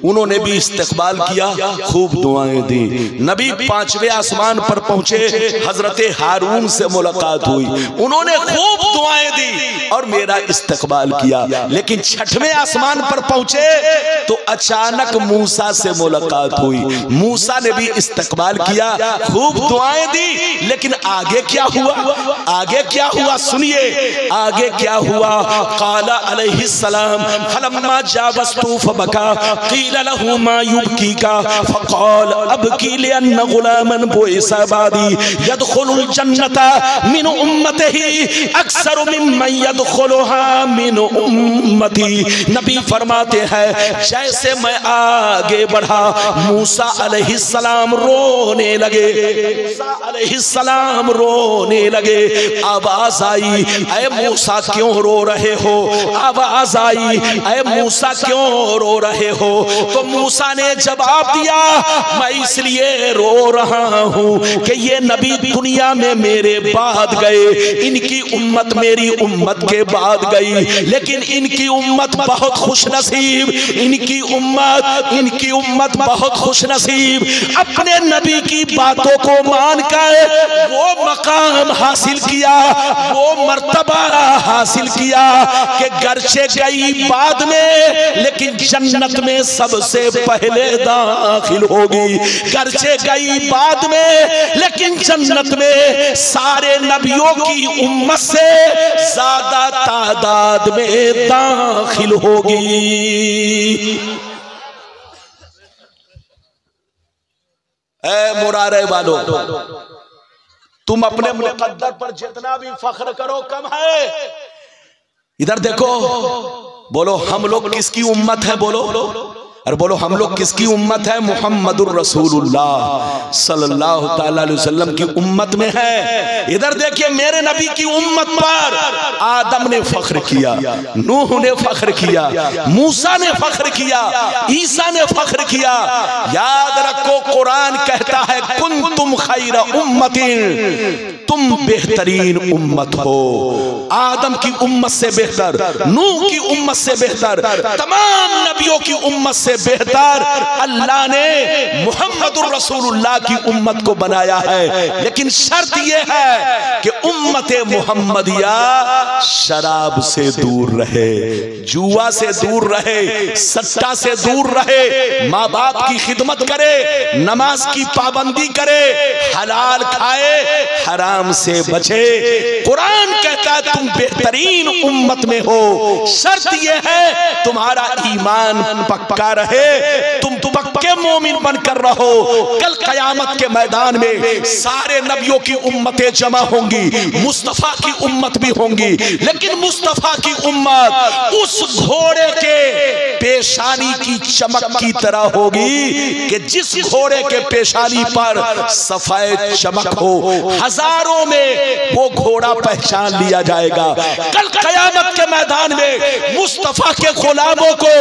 उन्होंने भी इस्तकबाल किया, खूब दुआएं दी। नबी पांचवें आसमान पर पहुंचे, हजरत हारून से मुलाकात हुई, उन्होंने खूब दुआएं दी और मेरा इस्तकबाल किया। लेकिन छठवें आसमान पर पहुंचे तो अचानक मूसा से मुलाकात हुई, मूसा ने भी इस्तकबाल किया, खूब दुआएं दी। लेकिन आगे क्या हुआ, आगे क्या हुआ सुनिए, आगे क्या हुआ। काला अलैहिस्सलाम फलम्मा जावस्तु फबका कील लहू मा युबकीका फकाल अबकी लिअन्न गुलामन बुइसा बादी यदखुलुल जन्नता मिन उम्मतिही अक्सर मिम्मन यदखुलुहा मिन उम्मती। नबी फरमाते हैं जैसे मैं आगे बढ़ा मूसा अलैहिस्सलाम रोने लगे, मूसा अलैहिस्सलाम रोने लगे। आवाज आई ऐ मूसा क्यों रो रहे हो, आवाज आई ऐ मूसा क्यों रो रहे हो। तो मूसा ने जवाब दिया मैं इसलिए रो रहा हूं कि ये नबी दुनिया में मेरे बाद गए, इनकी उम्मत मेरी उम्मत के बाद गई, लेकिन इनकी उम्मत बहुत खुशनसीब, इनकी उम्मत बहुत खुशनसीब, अपने नबी की बातों को मानकर वो मकाम हासिल किया, वो मर्तबा हासिल किया कि गर्चे गई बाद में लेकिन जन्नत में सबसे पहले दाखिल होगी, गर्चे गई बाद में लेकिन जन्नत में सारे नबियों की उम्मत से ज्यादा तादाद में दाखिल होगी। ऐ मुरारे वालों, तुम अपने मुकद्दर पर जितना भी फख्र करो कम है। इधर देखो, बोलो हम लोग किसकी उम्मत है, बोलो और बोलो हम लोग किसकी उम्मत है, मुहम्मदुर रसूलुल्लाह सल्लल्लाहु तआला अलैहि वसल्लम की उम्मत में है। इधर देखिए मेरे नबी की उम्मत पर आदम ने फख्र किया, नूह ने फख्र किया, मूसा ने फख्र किया, ईसा ने फख्र किया। याद रखो कुरान कहता है कुंतुम खैर उम्मतिन, तुम बेहतरीन उम्मत हो, आदम की उम्मत से बेहतर, नूह की उम्मत से बेहतर, तमाम नबियों की उम्मत से बेहतर अल्लाह ने मुहम्मदुर रसूलुल्लाह की उम्मत को बनाया है। लेकिन शर्त यह है कि उम्मते मुहम्मदिया शराब से दूर रहे, जुआ से दूर रहे, सट्टा से दूर रहे, माँ बाप की खिदमत करे, नमाज की पाबंदी करे, हलाल खाए, हराम से बचे। कुरान कहता है तुम बेहतरीन उम्मत में हो, शर्त यह है तुम्हारा ईमान पक्का रहे, तुम पक्के मोमिन बनकर रहो। कल कयामत के मैदान में सारे नबियों की उम्मतें जमा होंगी, मुस्तफा की उम्मत भी होंगी, लेकिन मुस्तफा की उम्मत उस घोड़े के पेशानी की चमक की तरह होगी कि जिस घोड़े के पेशानी पर सफेद चमक हो, हजारों में वो घोड़ा पहचान लिया जाएगा। कल कयामत के मैदान में मुस्तफा के गुलामों को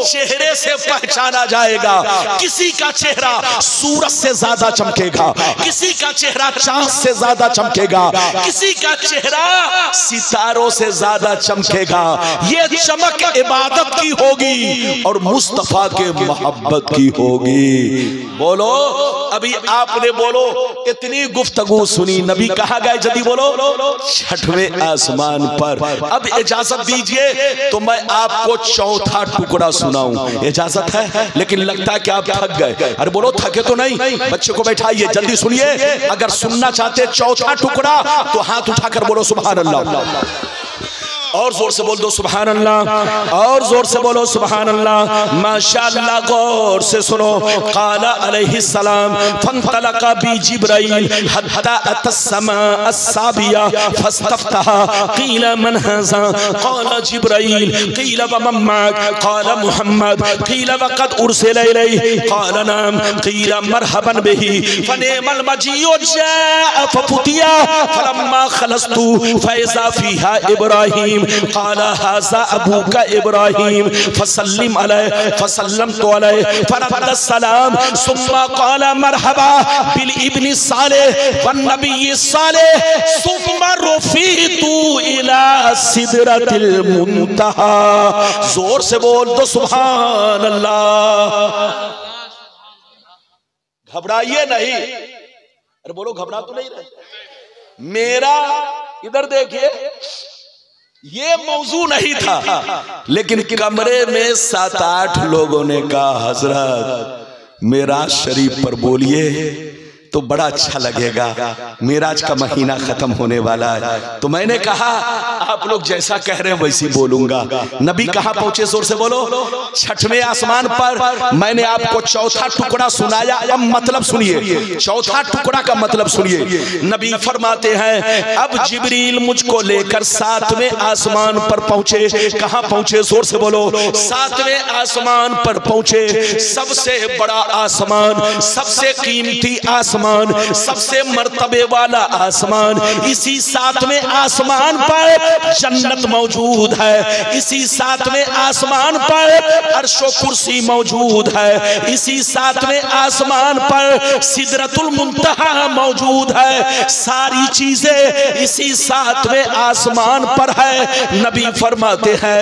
चेहरे से पहचाना जाएगा। किसी का चेहरा सूरज से ज्यादा चमकेगा, किसी का चेहरा चांद से ज्यादा चमकेगा, किसी का चेहरा सितारों से ज्यादा चमकेगा। ये चमक इबादत की होगी और मुस्तफा के मोहब्बत की होगी। बोलो, अभी आपने बोलो इतनी गुफ्तगू सुनी, नबी कहा गए जल्दी बोलो, छठवें आसमान पर। अब इजाजत दीजिए तो मैं आपको चौथा टुकड़ा सुनाऊं, इजाजत है? लेकिन लगता है कि आप थक गए। अरे बोलो, थके तो नहीं? बच्चे को बैठाइए, जल्दी सुनिए। अगर सुनना चाहते चौथा टुकड़ा तो हाथ उठाकर बोलो सुभान अल्लाह, और जोर से बोल दो सुभान अल्लाह, और जोर से बोलो सुभान अल्लाह। माशाअल्लाह, गौर से सुनो। क़ाला अलैहिस्सलाम फंतलका बी जिब्राइल हत्ता अतस्समा अस्साबिया फस्तफ्तहा क़ीला मन हाज़ा क़ाला जिब्राइल क़ीला व मन मअक क़ाला मुहम्मद क़ीला व क़द उरसिला इलैहि क़ाला नाम क़ीला मरहबन बिही फनिअमल मजीउ जाअ फफुतिया फलम्मा खलस्तु फइज़ा फ़ीहा इब्राहीम क़ाला हाज़ा अबूका इब्राहीम फसल्लिम अलैहि फसल्लमतु अलैहि फरद्द सलाम सुम्मा क़ाला मरहबा बिल इब्नि सालेह वन नबी सालेह सुम्मा रुफ़ीतु इला सिदरतिल मुंतहा। जोर से बोल दो सुभान अल्लाह। घबराइए नहीं। अरे बोलो, घबरा तो नहीं रहे? मेरा इधर देखिए, ये मौजू नहीं था, लेकिन कमरे में 7-8 लोगों ने कहा हजरत मेराज शरीफ पर बोलिए तो बड़ा अच्छा लगेगा, मेराज का महीना खत्म होने वाला है। तो मैंने कहा आप लोग जैसा कह रहे हैं वैसी बोलूंगा। नबी कहाँ पहुंचे? जोर से बोलो, छठवें आसमान पर। मैंने आपको चौथा टुकड़ा सुनाया, अब मतलब सुनिए, चौथा टुकड़ा का मतलब सुनिए। नबी फरमाते हैं अब जिब्रील मुझको लेकर 7वें आसमान पर पहुंचे। कहाँ पहुंचे? जोर से बोलो, 7वें आसमान पर पहुंचे। सबसे बड़ा आसमान, सबसे कीमती आसमान, सबसे मर्तबे वाला आसमान। इसी 7वें आसमान पर जन्नत मौजूद है, इसी 7वें आसमान पर अर्शो कुर्सी मौजूद है, इसी 7वें आसमान पर सिदरतुल मुंतहा मौजूद है। सारी चीजें इसी 7वें आसमान पर है। नबी फरमाते हैं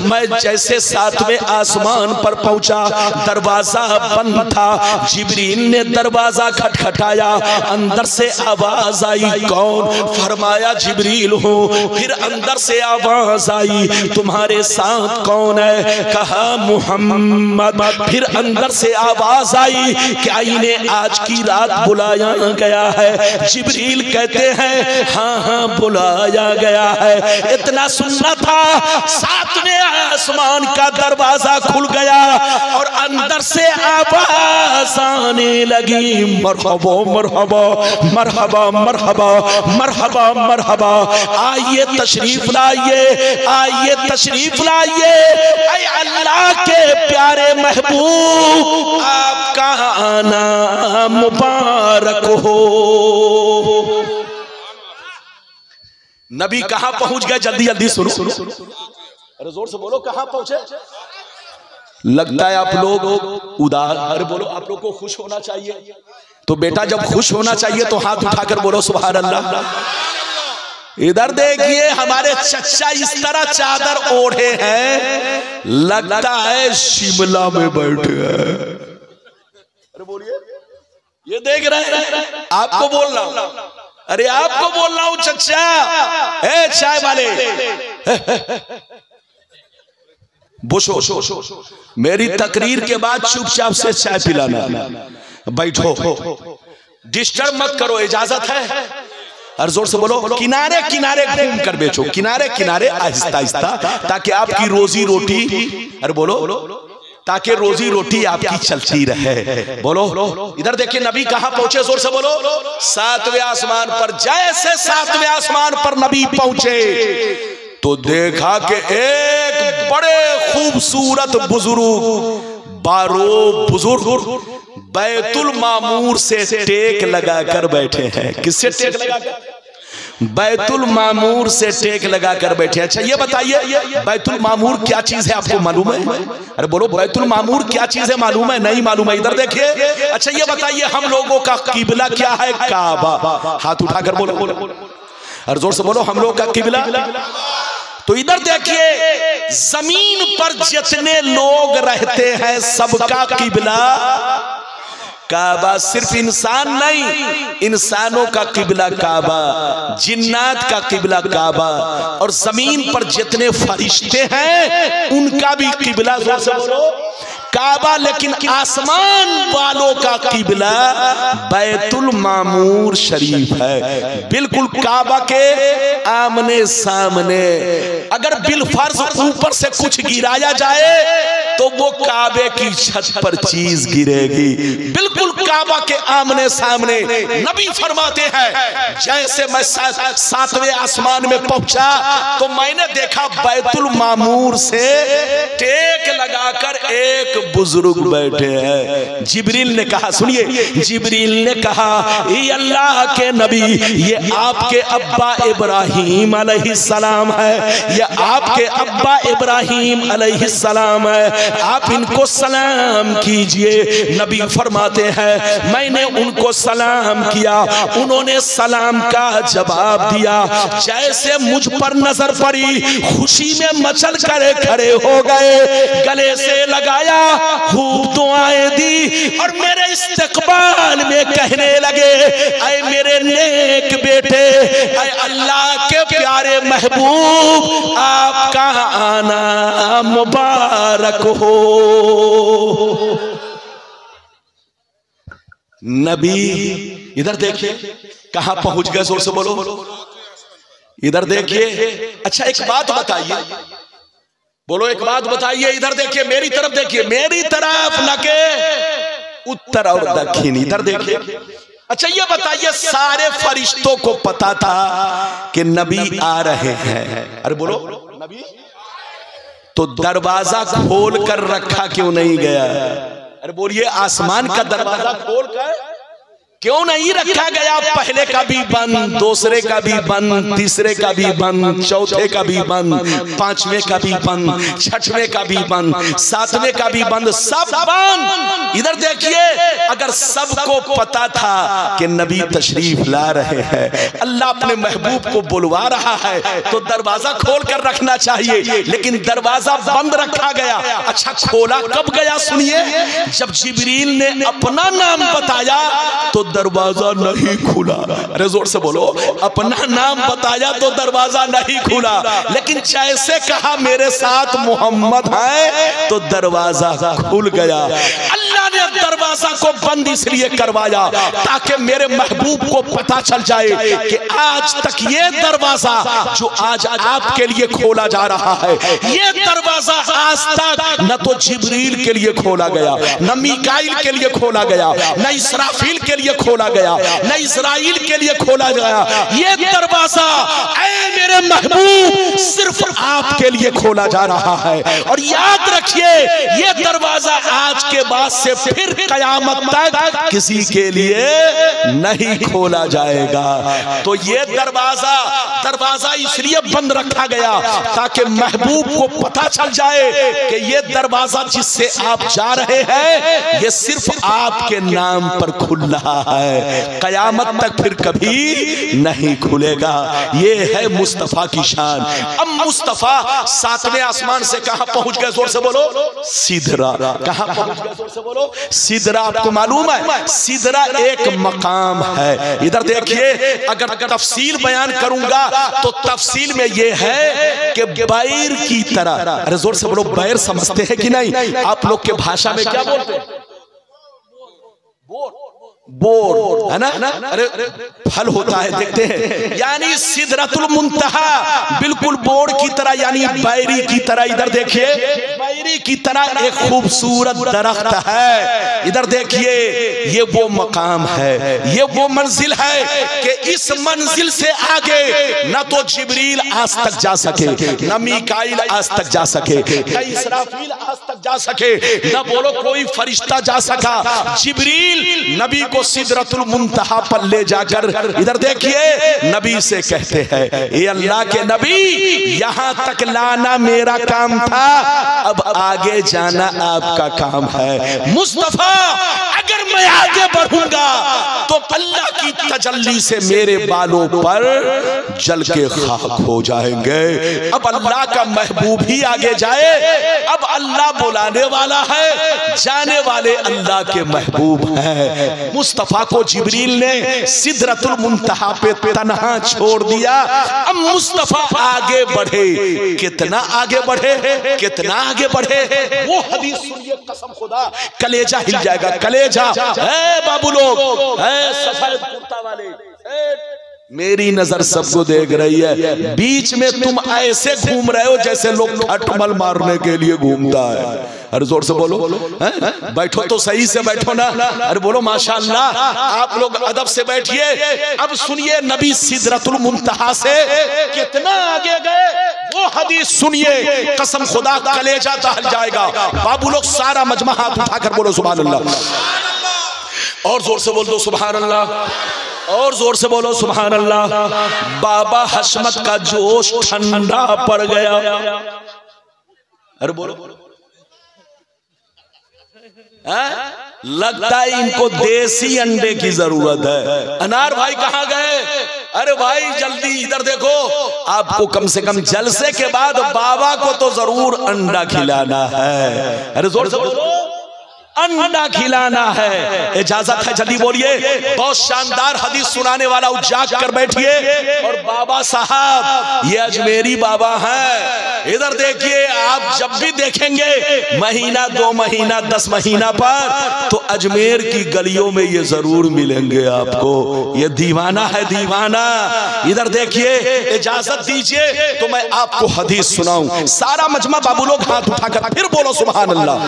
मैं जैसे 7वें आसमान पर पहुंचा, दरवाजा बंद था। जिब्रील ने दरवाजा खटखटाया, अंदर से आवाज आई, कौन? फरमाया जिब्रील हूँ। फिर अंदर से आवाज आई, तुम्हारे साथ कौन है? कहा मुहम्मद। फिर अंदर से आवाज आई कि इन्हें आज की रात बुलाया गया है। जिब्रील कहते हैं हाँ हाँ बुलाया गया है। इतना सुनना था, 7वें आसमान का दरवाजा खुल गया और अंदर से आवाज आने लगी, मरहबा मरहबा मरहबा मरहबा मरहबा मरहबा, आइए तशरीफ लाइए, आइए तशरीफ लाइए। ऐ अल्लाह के प्यारे महबूब, आपका आना मुबारक हो। नबी कहां पहुंच गए? जल्दी जल्दी सुनो। अरे जोर से बोलो, कहां पहुंचे? लगता है आप लोग उदास। अरे बोलो, आप लोग को खुश होना चाहिए। तो बेटा जब खुश होना चाहिए तो हाथ उठाकर बोलो सुभान अल्लाह। इधर देखिए, हमारे चच्चा इस तरह चादर ओढ़े हैं, लगता है शिमला में बैठे हैं। अरे बोलिए, ये देख रहे हैं? आपको बोल रहा हूं, अरे आपको बोल रहा हूं चच्चा। ए चाय वाले, बुशो, मेरी तकरीर के बाद चुपचाप से चाय पिलाना। बैठो, डिस्टर्ब मत करो, इजाजत है? और जोर से बोलो, किनारे किनारे घूम कर बेचो, किनारे किनारे आहिस्ता आहिस्ता, ताकि आपकी रोजी रोटी। अरे बोलो, ताकि रोजी रोटी आपकी चलती रहे। बोलो इधर देखिए नबी कहां पहुंचे, जोर से बोलो। 7वें आसमान पर। जैसे 7वें आसमान पर नबी पहुंचे तो देखा कि एक बड़े खूबसूरत बुजुर्ग, 12 बुजुर्ग बैतुल मामूर से टेक लगाकर बैठे हैं। किससे टेक लगाकर? बैतुल मामूर से टेक लगाकर बैठे। अच्छा ये बताइए बैतुल मामूर क्या चीज है, आपको मालूम है? अरे बोलो बैतुल मामूर क्या चीज है, मालूम है? नहीं मालूम है। इधर देखिए। अच्छा ये बताइए हम लोगों का किबला क्या है? काबा। हाथ उठाकर बोलो, और जोर से बोलो हम लोग का किबला। तो इधर देखिए जमीन पर जितने लोग रहते हैं सबका किबला काबा। सिर्फ इंसान नहीं, इंसानों का किबला काबा, जिन्नात का किबला काबा, और जमीन पर जितने फरिश्ते हैं उनका भी किबला जोर से बोलो काबा। लेकिन आसमान वालों का किबला बैतुल मामूर शरीफ है, बिल्कुल काबा के आमने सामने। अगर बिलफर्ज ऊपर से कुछ गिराया जाए तो वो काबे की छत पर चीज गिरेगी, बिल्कुल काबा के आमने सामने। नबी फरमाते हैं जैसे मैं 7वें आसमान में पहुंचा तो मैंने देखा बैतुल मामूर से टेक लगाकर एक बुजुर्ग बैठे हैं। जिब्रील ने कहा, सुनिए, जिब्रील ने कहा ये अल्लाह के नबी, ये आपके अब्बा इब्राहिम अलैहिस्सलाम है, ये आपके अब्बा इब्राहिम अलैहिस्सलाम है, आप इनको सलाम कीजिए। नबी फरमाते हैं मैंने उनको सलाम किया, उन्होंने सलाम का जवाब दिया। जैसे मुझ पर नजर पड़ी खुशी में मचल कर खड़े हो गए, गले से लगाया, खूब दुआएं दी और मेरे इस्तकबाल में कहने लगे ऐ मेरे नेक बेटे, ऐ अल्लाह के प्यारे महबूब, आपका आना मुबारक हो। नबी इधर देखिए कहां पहुंच गए, जोर से बोलो। इधर देखिए। अच्छा एक बात बताइए, बोलो एक बात बताइए। इधर देखिए, मेरी तरफ देखिए, मेरी तरफ न के उत्तर और दक्षिण। इधर देखिए। अच्छा ये बताइए सारे फरिश्तों को पता था कि नबी आ रहे हैं? अरे बोलो नबी, तो दरवाजा खोल कर रखा क्यों नहीं गया? अरे बोलिए आसमान का दरवाजा खोल कर क्यों नहीं रखा गया? पहले का भी बंद, दूसरे का भी बंद, तीसरे का भी बंद, चौथे का भी बंद, पांचवें का भी बंद, छठवें का भी बंद, सातवें का भी बंद, सब बंद। इधर देखिए अगर सबको पता था कि नबी तशरीफ ला रहे हैं, अल्लाह अपने महबूब को बुलवा रहा है, तो दरवाजा खोल कर रखना चाहिए, लेकिन दरवाजा बंद रखा गया। अच्छा खोला कब गया? सुनिए, जब जिब्रील ने अपना नाम बताया तो दरवाजा नहीं खुला। अरे जोर से बोलो, अपना नाम बताया तो दरवाजा नहीं खुला, लेकिन जैसे कहा मेरे साथ मोहम्मद है तो दरवाजा खुल गया। अल्लाह ने दरवाजा को बंद इसलिए करवाया ताकि मेरे महबूब को पता चल जाए कि आज तक ये दरवाजा जो आज आपके लिए खोला जा रहा है, ये दरवाजा आज तक न तो जिब्रील के लिए खोला गया, न मीकाईल के लिए खोला गया, न इसराफील के लिए खोला गया, न इस्राइल के लिए खोला गया। ये दरवाजा ऐ मेरे महबूब सिर्फ आपके लिए खोला जा रहा है। और याद रखिए ये दरवाजा आज के बाद से फिर कयामत तक किसी के लिए नहीं खोला जाएगा। तो ये दरवाजा इसलिए बंद रखा गया ताकि महबूब को पता चल जाए कि ये दरवाजा जिससे आप जा रहे हैं ये सिर्फ आपके नाम पर खुल रहा है, कयामत तक फिर कभी नहीं खुलेगा। ये है मुस्तफा की शान। अब मुस्तफा 7वें आसमान से कहां पहुंच गए? जोर से बोलो सिदरा। कहां पहुंच गए? जोर से बोलो सिदरा। आपको मालूम है सिदरा एक मकाम है। इधर देखिए अगर तफसील बयान करूंगा तो तफसील में ये है कि बैर की तरह। अरे जोर से बोलो बैर समझते हैं कि नहीं? आप लोग के भाषा में क्या बोलते हैं? बोर है ना? अरे फल होता है देखते हैं, यानी सिदरतुल मुंतहा बिल्कुल बोर की तरह, यानी बैरी की तरह। इधर देखिए बैरी स्त्री की तरह एक खूबसूरत दरख्त है। इधर देखिए, ये वो मकाम है, ये वो मंजिल है कि इस मंजिल से आगे न तो जिब्रील आज तक जा सके, न मीकाईल आज तक जा सके, न इसराफील आज तक जा सके, न बोलो कोई फरिश्ता जा सका। जिब्रील नबी को सिदरतुल मुंतहा पर ले जाकर, इधर देखिए, नबी से कहते हैं, ये अल्लाह के नबी, यहां तक लाना मेरा काम था, अब आगे जाना आपका काम है। मुस्तफा, अगर मैं आगे बढ़ूंगा तो अल्लाह की तजल्ली से मेरे बालों पर जल के खाक हो जाएंगे। अब अल्लाह का महबूब ही आगे जाए, अब अल्लाह बुलाने वाला है, जाने वाले अल्लाह के महबूब हैं। मुस्तफा को जिब्रील ने सिदरतुल मुंतहा पे तन्हा छोड़ दिया। अब मुस्तफा आगे बढ़े, कितना आगे बढ़े, कितना आगे बढ़े, वो हदीस सुनिए, कसम खुदा कलेजा हिल जाएगा, कलेजा। है बाबू लोग, है सफेद कुर्ता वाले, मेरी नजर सबको देख रही है, बीच में तुम ऐसे घूम रहे हो जैसे लोग खटमल मारने के लिए घूमता है। अरे जोर से बोलो, बैठो तो सही से बैठो ना। अरे बोलो माशाअल्लाह, आप लोग अदब से बैठिए। अब सुनिए, नबी सिदरतुल मुंतहा से कितना आगे गए, वो हदीस सुनिए, कसम खुदा कलेजा दहल जाएगा। बाबू लोग सारा मजमा हाथ उठाकर बोलो सुभान अल्लाह, और जोर से बोल दो सुभान अल्लाह, और जोर से बोलो सुभान अल्लाह। बाबा हशमत का जोश ठंडा पड़ गया। अरे बोलो, लगता है इनको देसी अंडे की जरूरत है। अनार भाई कहाँ गए? अरे भाई जल्दी इधर देखो, आपको कम से कम जलसे के बाद बाबा को तो जरूर अंडा खिलाना है। अरे जोर से बोलो, अंडा खिलाना है। इजाजत है, जल्दी बोलिए। बहुत शानदार हदीस सुनाने वाला उजाग कर बैठिए। और बाबा साहब ये अजमेरी बाबा हैं। इधर देखिए, आप जब भी देखेंगे महीना 2 महीना 10 महीना पर, तो अजमेर की गलियों में ये जरूर मिलेंगे आपको। ये दीवाना है, दीवाना। इधर देखिए, इजाजत दीजिए तो मैं आपको हदीस सुनाऊं। सारा मजमा बाबू लोग हाथ उठाकर फिर बोलो सुभान अल्लाह,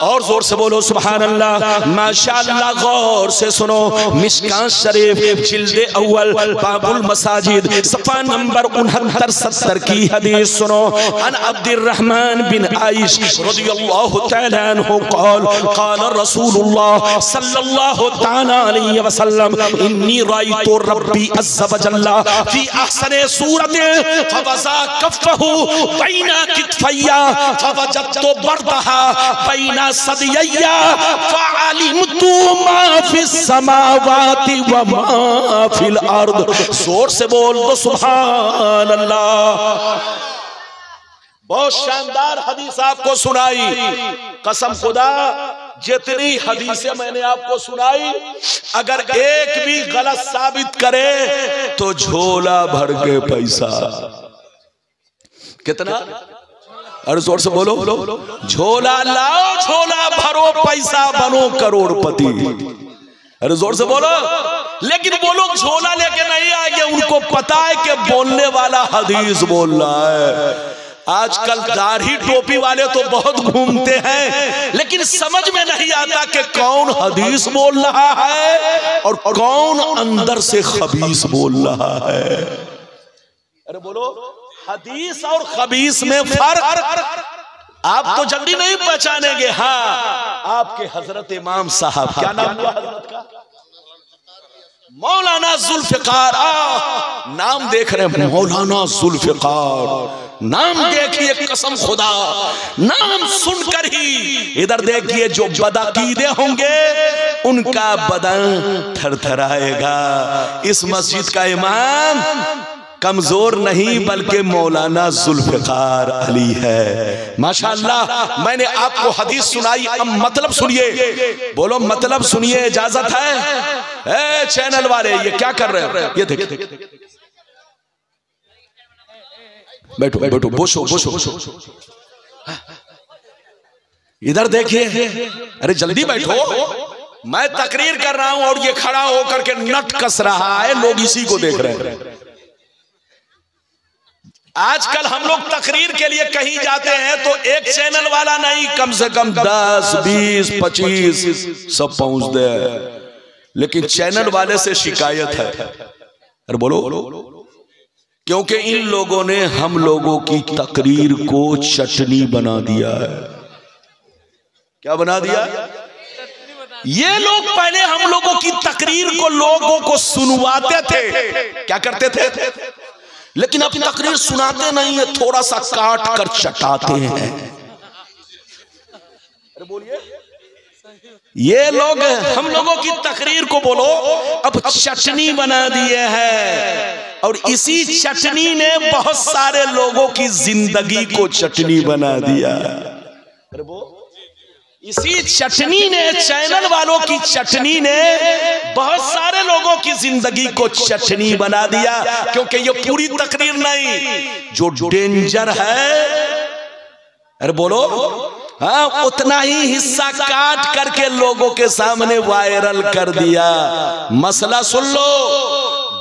और जोर से बोलो सुभान अल्लाह। माशाअल्लाह, गौर से सुनो। मिशकात शरीफ जिल्दे अव्वल बाबुल मसाजिद सफ़ा नंबर 69-70 की हदीस सुनो। अन अब्दुर्रहमान बिन आइश रज़ियल्लाहु तआला अन्हु क़ाल क़ाल रसूलुल्लाह सल्लल्लाहु तआला अलैहि वसल्लम इन्नी रायतु रब्बी अज़्ज़ व जल्ला फी अहसनि सूरतिन फवज़ा कफ़्फ़हु बैना कितफ़ैया फवजदतु बर्दहा बैना सदिया फ़अलिमतु मा फ़िस समावाति व मा फ़िल अर्द। जोर से बोल दो सुभान अल्लाह। बहुत शानदार हदीस आपको सुनाई। कसम खुदा, जितनी हदीसें मैंने आपको सुनाई, अगर एक भी गलत साबित करे तो झोला भर के पैसा। कितना? अरे जोर से बोलो, झोला लाओ, झोला भरो, पैसा बनो करोड़पति। अरे जोर से बोलो। लेकिन वो लोग झोला लेके नहीं आएंगे, उनको पता है कि बोलने वाला हदीस बोल रहा है। आजकल दाढ़ी टोपी वाले तो बहुत घूमते हैं, लेकिन समझ में नहीं आता कि कौन हदीस बोल रहा है और कौन अंदर से खबीस बोल रहा है। अरे बोलो, हदीस और खबीस में फर्क आप तो जल्दी नहीं पहचानेंगे। हाँ, आपके हजरत इमाम साहब, क्या नाम हुआ हजरत का? मौलाना जुल्फिकार। नाम देख रहे हैं, मौलाना जुल्फिकार। नाम देखिए, कसम खुदा, नाम सुनकर ही इधर देखिए, जो बदअकीदे होंगे उनका बदन थरथराएगा। इस मस्जिद का इमाम कमजोर नहीं बल्कि मौलाना जुल्फिकार अली है। माशाअल्लाह, मैंने आपको हदीस सुनाई, अब मतलब सुनिए। बोलो मतलब सुनिए, इजाजत है? ए चैनल वाले, ये क्या कर रहे हो? ये देखिए, बैठो बैठो, बोशो बोशो, इधर देखिए। अरे जल्दी बैठो, मैं तकरीर कर रहा हूं और ये खड़ा होकर के नट कस रहा है, लोग इसी को देख रहे हैं। आजकल हम लोग तकरीर के लिए कहीं जाते हैं तो एक चैनल वाला नहीं, कम से कम 10, 20, 25 सब पहुंचते हैं, लेकिन चैनल वाले से शिकायत है। अरे बोलो, क्योंकि इन लोगों ने हम लोगों की तकरीर को चटनी बना दिया है। क्या बना दिया? ये लोग पहले हम लोगों की तकरीर को लोगों को सुनवाते थे, क्या करते थे, लेकिन अब तकरीर सुनाते नहीं है, थोड़ा सा काट कर चटाते हैं। अरे बोलिए, ये लोग हम लोगों की तकरीर को बोलो अब चटनी बना दिए हैं, और इसी चटनी ने बहुत सारे लोगों की जिंदगी को चटनी बना दिया। अरे वो इसी चटनी ने, चैनल वालों की चटनी ने बहुत सारे लोगों की जिंदगी को चटनी बना दिया। क्योंकि ये पूरी तकरीर नहीं, जो डेंजर है, अरे बोलो, हाँ, उतना ही हिस्सा काट करके लोगों के सामने वायरल कर दिया। मसला सुन लो,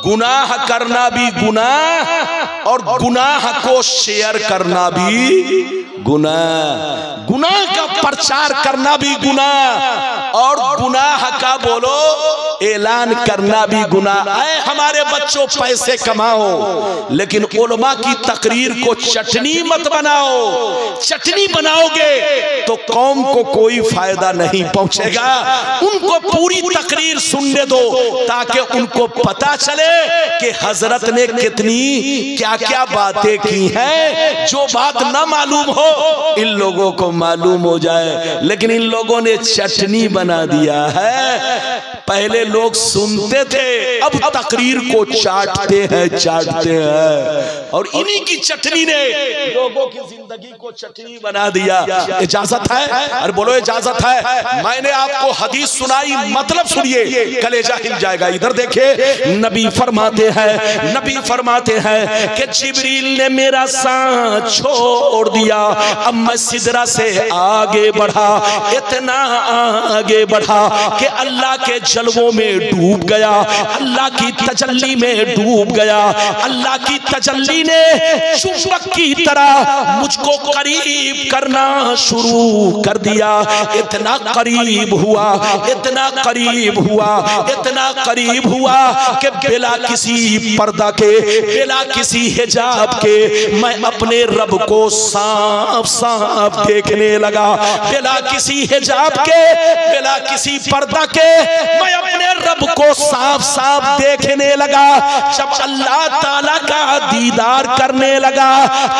गुनाह करना भी गुनाह और गुनाह को शेयर करना भी गुनाह, गुनाह का प्रचार करना भी गुनाह और गुनाह का बोलो ऐलान करना भी गुनाह। आए हमारे बच्चों, पैसे कमाओ, लेकिन उलमा की तकरीर को चटनी मत बनाओ। चटनी बनाओगे तो कौम को कोई फायदा नहीं पहुंचेगा। उनको पूरी तकरीर सुनने दो ताकि उनको पता चले कि हजरत ने कितनी क्या क्या बातें की हैं। जो बात ना मालूम हो इन लोगों को मालूम हो जाए, लेकिन इन लोगों ने चटनी बना दिया है। पहले लोग सुनते थे, अब तकरीर को चाटते हैं, और इन्हीं की चटनी ने लोगों की जिंदगी को चटनी बना दिया। इजाजत है? अरे बोलो इजाजत है। मैंने आपको हदीस सुनाई, मतलब सुनिए, कलेजा हिल जाएगा। इधर देखिए, नबी फरमाते हैं कि जिब्रील ने मेरा साथ छोड़ दिया, अब मैं सिदरा से आगे बढ़ा, इतना आगे बढ़ा कि अल्लाह के जलवों में डूब गया, अल्लाह की तजल्ली में डूब गया। अल्लाह की तजल्ली ने चुंबक की तरह मुझको करीब करना शुरू कर दिया। इतना करीब हुआ, इतना करीब हुआ, इतना करीब हुआ कि बिला किसी पर्दा के, बिला किसी हिजाब के मैं अपने रब को साफ साफ देखने लगा। बिला किसी हिजाब के, बिला किसी पर्दा के मैं अपने रब को साफ साफ देखने लगा। जब अल्लाह ताला का दीदार करने लगा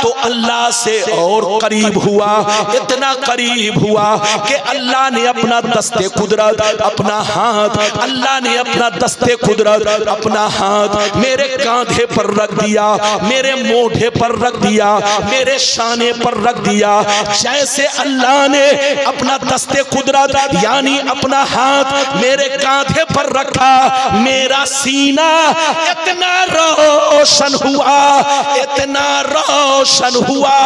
तो अल्लाह से और करीब हुआ, इतना करीब हुआ कि अल्लाह ने अपना दस्ते कुदरत, अपना हाथ, अल्लाह ने अपना दस्ते कुदरत, अपना हाथ मेरे कांधे पर रख दिया, मेरे मोढे पर रख दिया, मेरे शाने पर रख दिया। जैसे अल्लाह ने अपना दस्ते कुदरत यानी अपना हाथ मेरे कांधे पर रखा, मेरा सीना इतना रोशन हुआ, इतना रोशन हुआ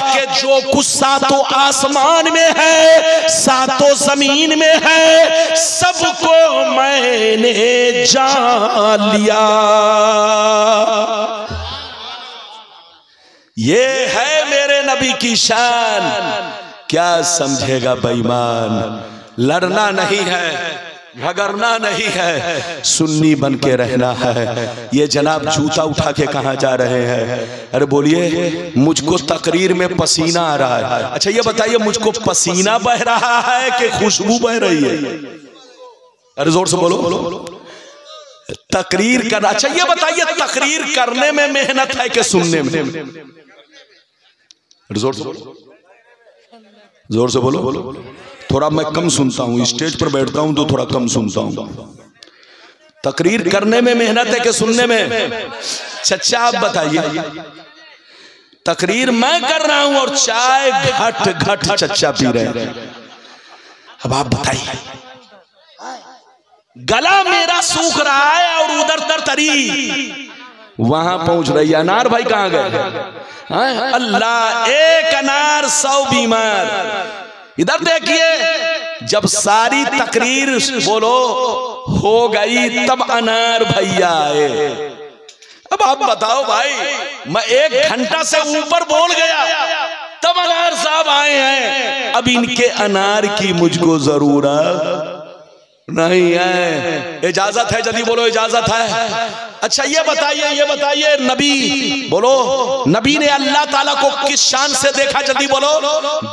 कि जो कुछ सातों आसमान में है, सातों जमीन में है, सबको मैंने जान लिया। ये है मेरे नबी की शान। क्या समझेगा बेईमान? लड़ना नहीं है, झगड़ना नहीं है, सुन्नी बन के रहना है। ये जनाब जूता उठा के कहाँ जा रहे हैं? अरे बोलिए, मुझको तकरीर में पसीना आ रहा है। अच्छा ये बताइए, मुझको पसीना बह रहा है कि खुशबू बह रही है? अरे जोर से बोलो। तकरीर करना, अच्छा ये बताइए, तकरीर करने में मेहनत है कि सुनने में? जोर से बोलो, जोर से बोलो। थोड़ा मैं कम सुनता हूँ, स्टेज पर बैठता हूँ तो थोड़ा कम सुनता हूँ। तकरीर करने में मेहनत है कि सुनने में? चचा आप बताइए। तकरीर मैं कर रहा हूँ और चाय घट घट चचा पी रहे हैं। अब आप बताइए, गला मेरा सूख रहा है और उधर दर तरी वहां पहुंच रही है। अनार भाई कहां गए? अल्लाह, एक अनार 100 बीमार। इधर देखिए, जब सारी तकरीर बोलो हो गई तब अनार भैया आए। अब आप बताओ भाई, मैं 1 घंटा से ऊपर बोल गया, तब अनार साहब आए हैं। अब इनके अनार की मुझको जरूरत नहीं है। इजाजत है? जल्दी बोलो, इजाजत है? अच्छा ये बताइए नबी, बोलो, नबी ने अल्लाह ताला को किस शान से देखा? जल्दी बोलो।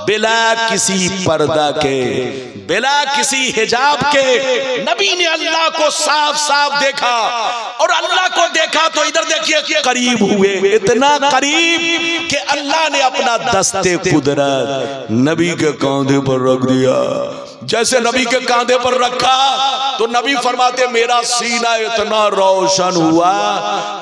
बिला किसी पर्दा के, बिला किसी हिजाब के नबी ने अल्लाह को साफ साफ देखा। और अल्लाह को देखा तो इधर देखिए, करीब हुए, इतना करीब कि अल्लाह ने अपना दस्ते कुदरत नबी के कांधे पर रख दिया। जैसे नबी के कांधे पर रखा तो नबी फरमाते मेरा सीना इतना रोशन हुआ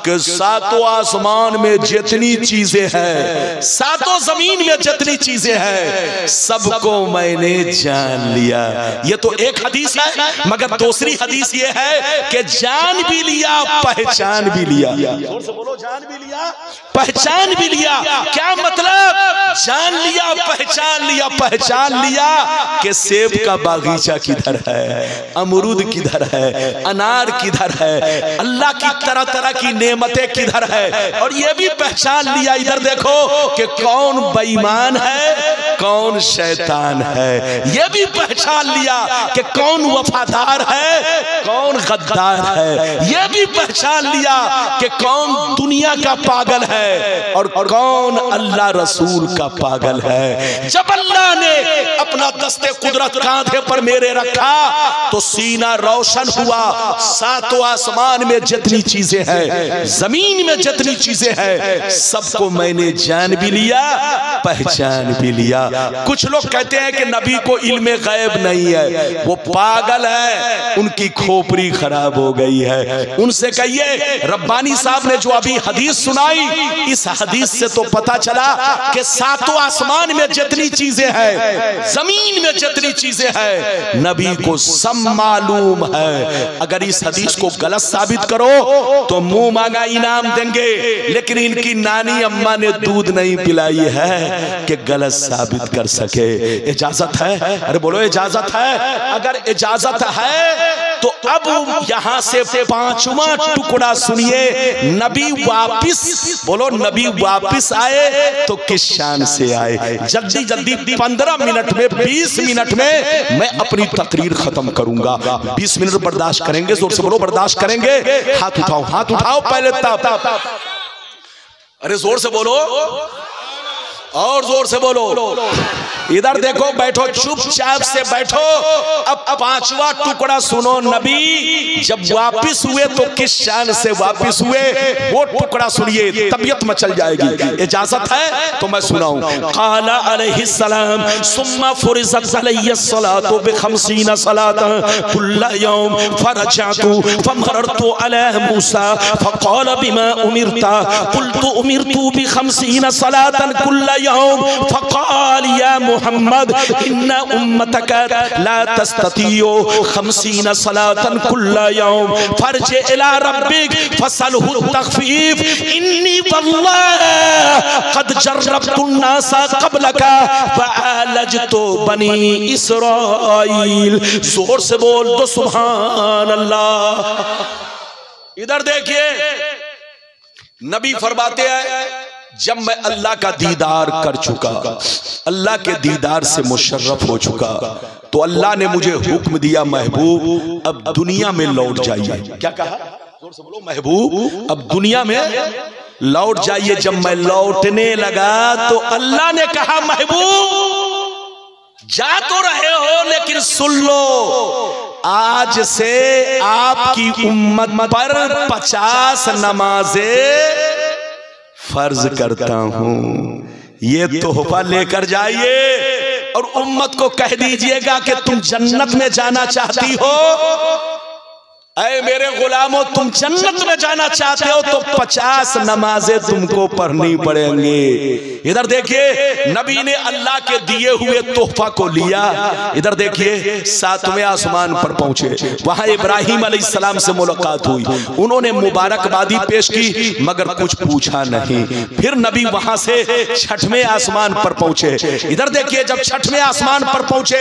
कि 7 आसमान में जितनी चीजें हैं, 7 जमीन में जितनी चीजें हैं, सबको मैंने जान लिया। ये तो एक हदीस है, मगर दूसरी हदीस ये है कि जान भी लिया, पहचान भी लिया। जोर से बोलो, जान भी लिया, पहचान भी लिया। क्या मतलब? जान लिया, पहचान लिया कि सेब का बागीचा किधर है, अमरूद किधर है, अनार किधर है, अल्लाह की तरह तरह की नेमतें किधर है। और ये भी पहचान लिया, इधर देखो, कि कौन बेईमान है, कौन शैतान है। ये भी पहचान लिया कि कौन वफादार है, कौन गद्दार है। ये भी पहचान लिया कि कौन दुनिया का पागल है और कौन अल्लाह रसूल का पागल है। जब अल्लाह ने अपना दस्ते कुदरत कांधे पर मेरे रखा तो सीना रोशन हुआ। 7 आसमान में जितनी चीजें हैं, जमीन में जितनी चीजें हैं, सबको मैंने जान भी लिया, पहचान भी लिया। कुछ लोग कहते हैं कि नबी को इल्मे गैब नहीं है, वो पागल है, उनकी खोपड़ी खराब हो गई है। उनसे कहिए, रब्बानी साहब ने जो अभी हदीस सुनाई, इस हदीस से तो पता चला कि 7 आसमान में जितनी चीजें हैं, जमीन में जितनी चीजें हैं, नबी को सब मालूम है। अगर इस हदीस को गलत साबित करो तो मुंह मांगा इनाम देंगे, लेकिन इनकी नानी अम्मा ने दूध नहीं पिलाई है कि गलत साबित कर सके। इजाजत है? अरे बोलो, इजाजत है? अगर इजाजत है तो अब यहां से 5वां टुकड़ा सुनिए। नबी वापिस, बोलो, नबी वापिस आए तो किस शान से आए? जल्दी जल्दी 15 मिनट में, 20 मिनट में मैं अपनी तकरीर खत्म करूंगा। 20 मिनट बर्दाश्त करेंगे? जोर से बोलो, बर्दाश्त करेंगे? हाथ उठाओ, हाथ उठाओ पहले तब। अरे जोर से बोलो, और जोर से बोलो। इधर देखो, बैठो, चुपचाप से बैठो। अब 5वां टुकड़ा सुनो। नबी जब वापिस हुए तो किस शान से वापिस हुए, वो टुकड़ा सुनिए, तबीयत मचल जाएगी। इजाजत है तो मैं सुनाऊं। क़ाला अलैहिस्सलाम सुम्मा फुरिज़त अलैहिस्सलातु ब50 सलातन कुल्ल यौम फरजअतु फमररतु अला मूसा फक़ाल बिमा उमिरता क़ुल्तु उमिरतु ब50 सलातन कुल्ल यौम फक़ाल या मुहम्मद इन्ना उम्मतक ला तस्ततियो 50 सलातन कुल्ल यौम फरजे इला रब्बिक फसलहु तखफीफ इन्नी वल्लाह कद जर्रबतु अन्नास क़ब्लका फअलजतु बनी इसराइल। जोर से बोल दो सुभान अल्लाह। इधर देखिए, नबी फरमाते हैं, जब मैं अल्लाह का दीदार कर चुका, अल्लाह के दीदार से मुशर्रफ हो चुका, तो अल्लाह ने मुझे हुक्म दिया, महबूब अब दुनिया में लौट जाइए। क्या कहा? जोर से बोलो, महबूब अब दुनिया में लौट जाइए। जब मैं लौटने लगा तो अल्लाह ने कहा, महबूब जा तो रहे हो, लेकिन सुन लो, आज से आपकी उम्मत पर 50 नमाजें फर्ज करता हूं। ये तोहफा लेकर जाइए और उम्मत को कह दीजिएगा कि तुम जन्नत में जाना चाहती हो। ऐ मेरे गुलामों, तुम जन्नत में जाना चाहते हो तो 50 नमाजें तुमको पढ़नी पड़ेंगी। इधर देखिए, नबी ने अल्लाह के दिए हुए तोहफा को लिया। इधर देखिए, 7वें आसमान पर पहुंचे, वहां इब्राहिम अलैहिस्सलाम से मुलाकात हुई। उन्होंने मुबारकबादी पेश की, मगर कुछ पूछा नहीं। फिर नबी वहां से 6वें आसमान पर पहुंचे। इधर देखिए, जब 6वें आसमान पर पहुंचे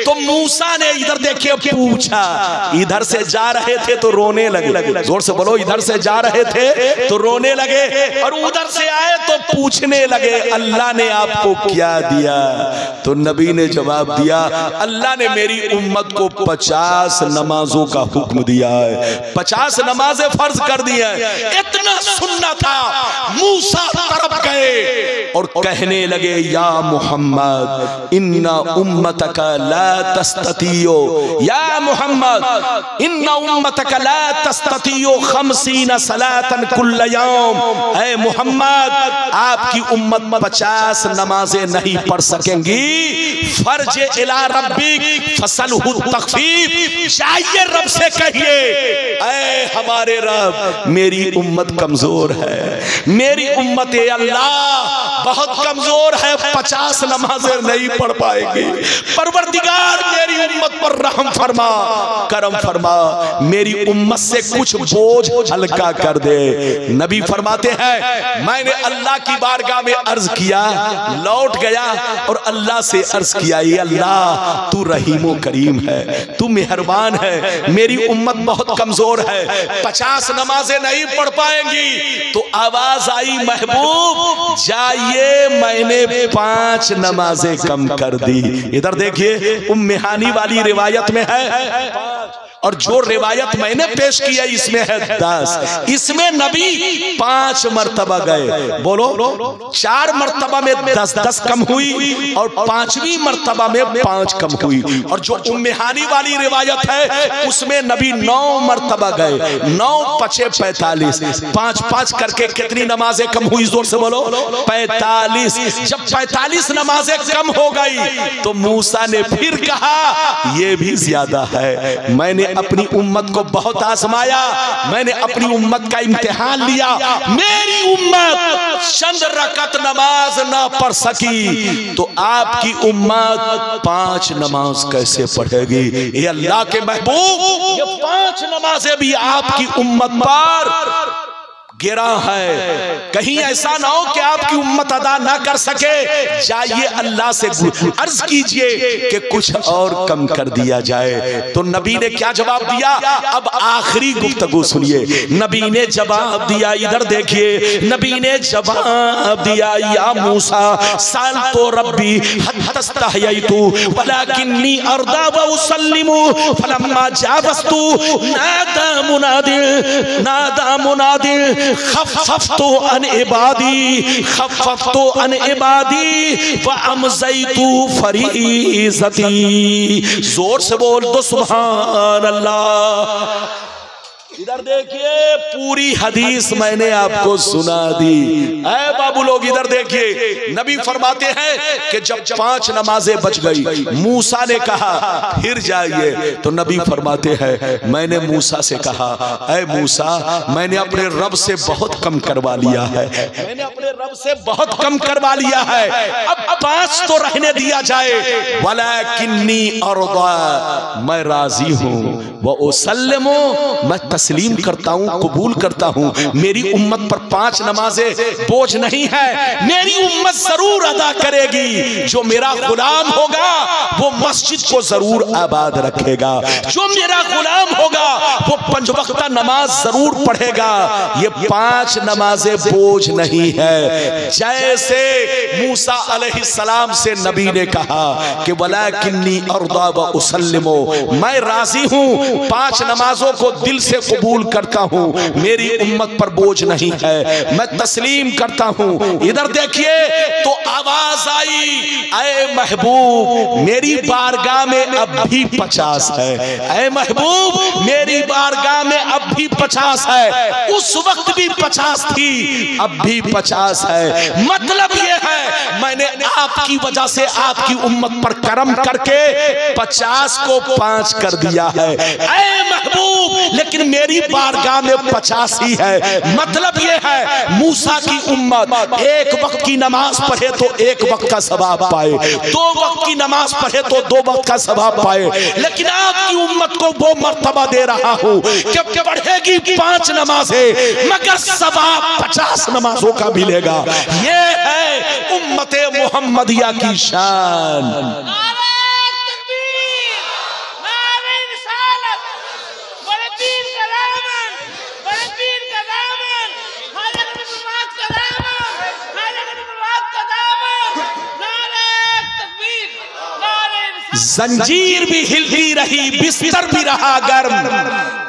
तो मूसा ने, इधर देखिए, पूछा। इधर से जा रहे थे तो रोने लगे। जोर से बोलो, इधर से जा रहे थे तो रोने लगे और उधर से आए तो पूछने लगे अल्लाह ने आपको क्या दिया? तो नबी ने जवाब दिया, अल्लाह ने मेरी उम्मत को 50 नमाजों का हुक्म दिया है, 50 नमाजें फर्ज कर दी है। इतना सुनना था, मूसा तरफ गए और कहने लगे, या मोहम्मद इन्ना उम्मतका ला तस्ततियो, या मोहम्मद इन्ना उम्मतका ला तस्ततियो 50 सलातन कुल्ल यौम। ऐ मोहम्मद, आपकी उम्मत 50 नमाजें नहीं पढ़ सकेंगी। फर्ज इला रब्बिक फसलहु तखफीफ, चाहिए रब से कहिए, ऐ हमारे रब मेरी उम्मत कमजोर है, मेरी उम्मत अल्लाह बहुत कमजोर है, 50 नमाजें नहीं पढ़ पाएगी। परवरदिगार मेरी उम्मत पर रहम फरमा, करम फरमा, मेरी उम्मत से कुछ बोझ हल्का कर दे। नबी फरमाते हैं, मैंने अल्लाह की बारगाह में अर्ज किया, लौट गया और अल्लाह से अर्ज किया, ये अल्लाह तू रहीम करीम है, तू मेहरबान है, मेरी उम्मत बहुत कमजोर है, 50 नमाजें नहीं पढ़ पाएंगी। तो आवाज आई, महबूब जाइए, मैंने 5 नमाजें कम कर दी। इधर देखिए, उम्मे हानी वाली रिवायत में है और जो रिवायत मैंने पेश किया इसमें है 10। इसमें नबी 5 मर्तबा गए। बोलो, 4 मर्तबा में 10-10 कम हुई और 5वीं मर्तबा में 5 कम हुई। और जो उम्मे हानी वाली रिवायत है उसमें नबी 9 मर्तबा गए, 9 पचे 45, 5-5 करके कितनी नमाजें कम हुई? जोर से बोलो, 45। जब 45 नमाजें कम हो गई तो मूसा ने फिर कहा, यह भी ज्यादा है, मैंने अपनी उम्मत को बहुत आजमाया, मैंने अपनी उम्मत का इम्तिहान लिया, मेरी उम्मत चंद रकत नमाज ना पढ़ सकी, तो आपकी उम्मत 5 नमाज कैसे पढ़ेगी? ये अल्लाह के महबूब, ये 5 नमाजें भी आपकी उम्मत पर गिरा है, कहीं ऐसा ना हो कि आपकी उम्मत अदा ना कर सके। जाइए अल्लाह से अर्ज कीजिए कि कुछ और कम कर दिया जाए। तो नबी ने क्या जवाब दिया? अब आखिरी गुफ्तगू सुनिए। नबी ने जवाब दिया, इधर देखिए, नबी ने जवाब दिया, या मूसा साल तो रब्बी हत्तस्तहयतु वलाकिन्नी अर्दा व उसल्लिमु फलम्मा जावस्तु नादा मुनादिर खफ़फ़तु अन इबादी खफ़फ़तु अन इबादी व अमज़यतु फरीज़ती। जोर से बोल दो सुभान अल्लाह। इधर देखिए, पूरी हदीस मैंने आपको सुना दी। ऐ बाबू लोग इधर देखिए, नबी फरमाते हैं कि जब 5 नमाजें बच गई, मूसा ने कहा फिर जाइए, तो नबी फरमाते हैं, मैंने मूसा से कहा, ऐ मूसा, मैंने अपने रब से बहुत कम करवा लिया है, मैंने अपने रब से बहुत कम करवा लिया है, अब 5 तो रहने दिया जाए। वलाकिन्नी अर्दा, मैं राजी हूँ, व उसल्लिमु, मैं तस्लीम करता हूं, कबूल करता हूं, मेरी उम्मत पर 5 नमाजें बोझ नहीं है, मेरी उम्मत जरूर अदा करेगी। जो मेरा गुलाम होगा वो मस्जिद को जरूर आबाद रखेगा, जो मेरा गुलाम होगा वो 5 वक्त नमाज जरूर पढ़ेगा। ये 5 नमाजें बोझ नहीं है। जैसे मूसा अलैहिस्सलाम से नबी ने कहा कि वलाकिन्नी अर्दा व उसल्लिमु, मैं राजी हूं, 5 नमाजों को दिल से कबूल करता हूं, मेरी उम्मत पर बोझ नहीं है, मैं तस्लीम करता हूं। इधर देखिए, तो आवाज आई, ऐ महबूब, मेरी बारगाह में अब भी 50 है, ऐ महबूब, मेरी बारगाह में अब भी 50 है, उस वक्त भी 50 थी, अब भी 50 है। मतलब ये है, मैंने आपकी वजह से आपकी उम्मत पर करम करके 50 को 5 कर दिया है, ऐ महबूब, लेकिन मेरी बारगाह में 50 ही है। मतलब ये है, मूसा की उम्मत एक वक्त की नमाज पढ़े तो एक वक्त का सवाब पाए, 2 वक्त की नमाज पढ़े तो 2 वक्त का सवाब पाए, लेकिन आपकी उम्मत को वो मर्तबा दे रहा हूं कि पढ़ेगी 5 नमाजें मगर सवाब 50 नमाजों का मिलेगा। ये है उम्मते मोहम्मदिया की शान। नारे तकबीर, नारे रिसालत, बड़े दीन जंजीर भी हिलती रही, बिस्तर भी रहा गर्म,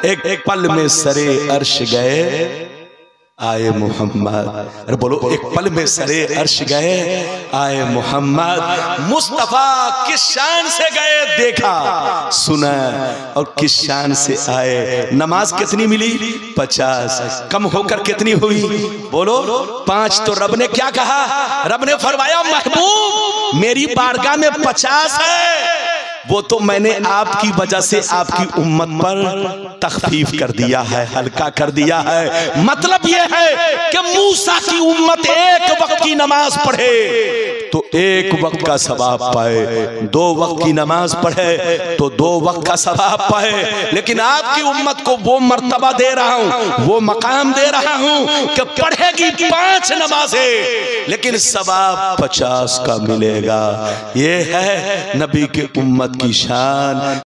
एक पल में सरे अर्श गए आए मोहम्मद। अरे बोलो, एक पल में सरे अर्श गए आए मोहम्मद। मुस्तफा किस शान से गए देखा सुना, और किस शान से आए। नमाज कितनी मिली? 50। कम होकर कितनी हुई? बोलो 5। तो रब ने क्या कहा? रब ने फरमाया महबूब मेरी बारगाह में 50 है, वो तो मैंने आपकी वजह से आपकी उम्मत पर तखफीफ कर दिया है, हल्का कर दिया है। मतलब यह है कि मूसा की उम्मत एक वक्त की नमाज पढ़े तो एक वक्त का सवाब पाए, 2 वक्त की नमाज पढ़े तो 2 वक्त का सवाब पाए। लेकिन आपकी उम्मत को वो मर्तबा दे रहा हूं, वो मकाम दे रहा हूं कि पढ़ेगी 5 नमाजें लेकिन सवाब 50 का मिलेगा। ये है नबी की उम्मत की शान।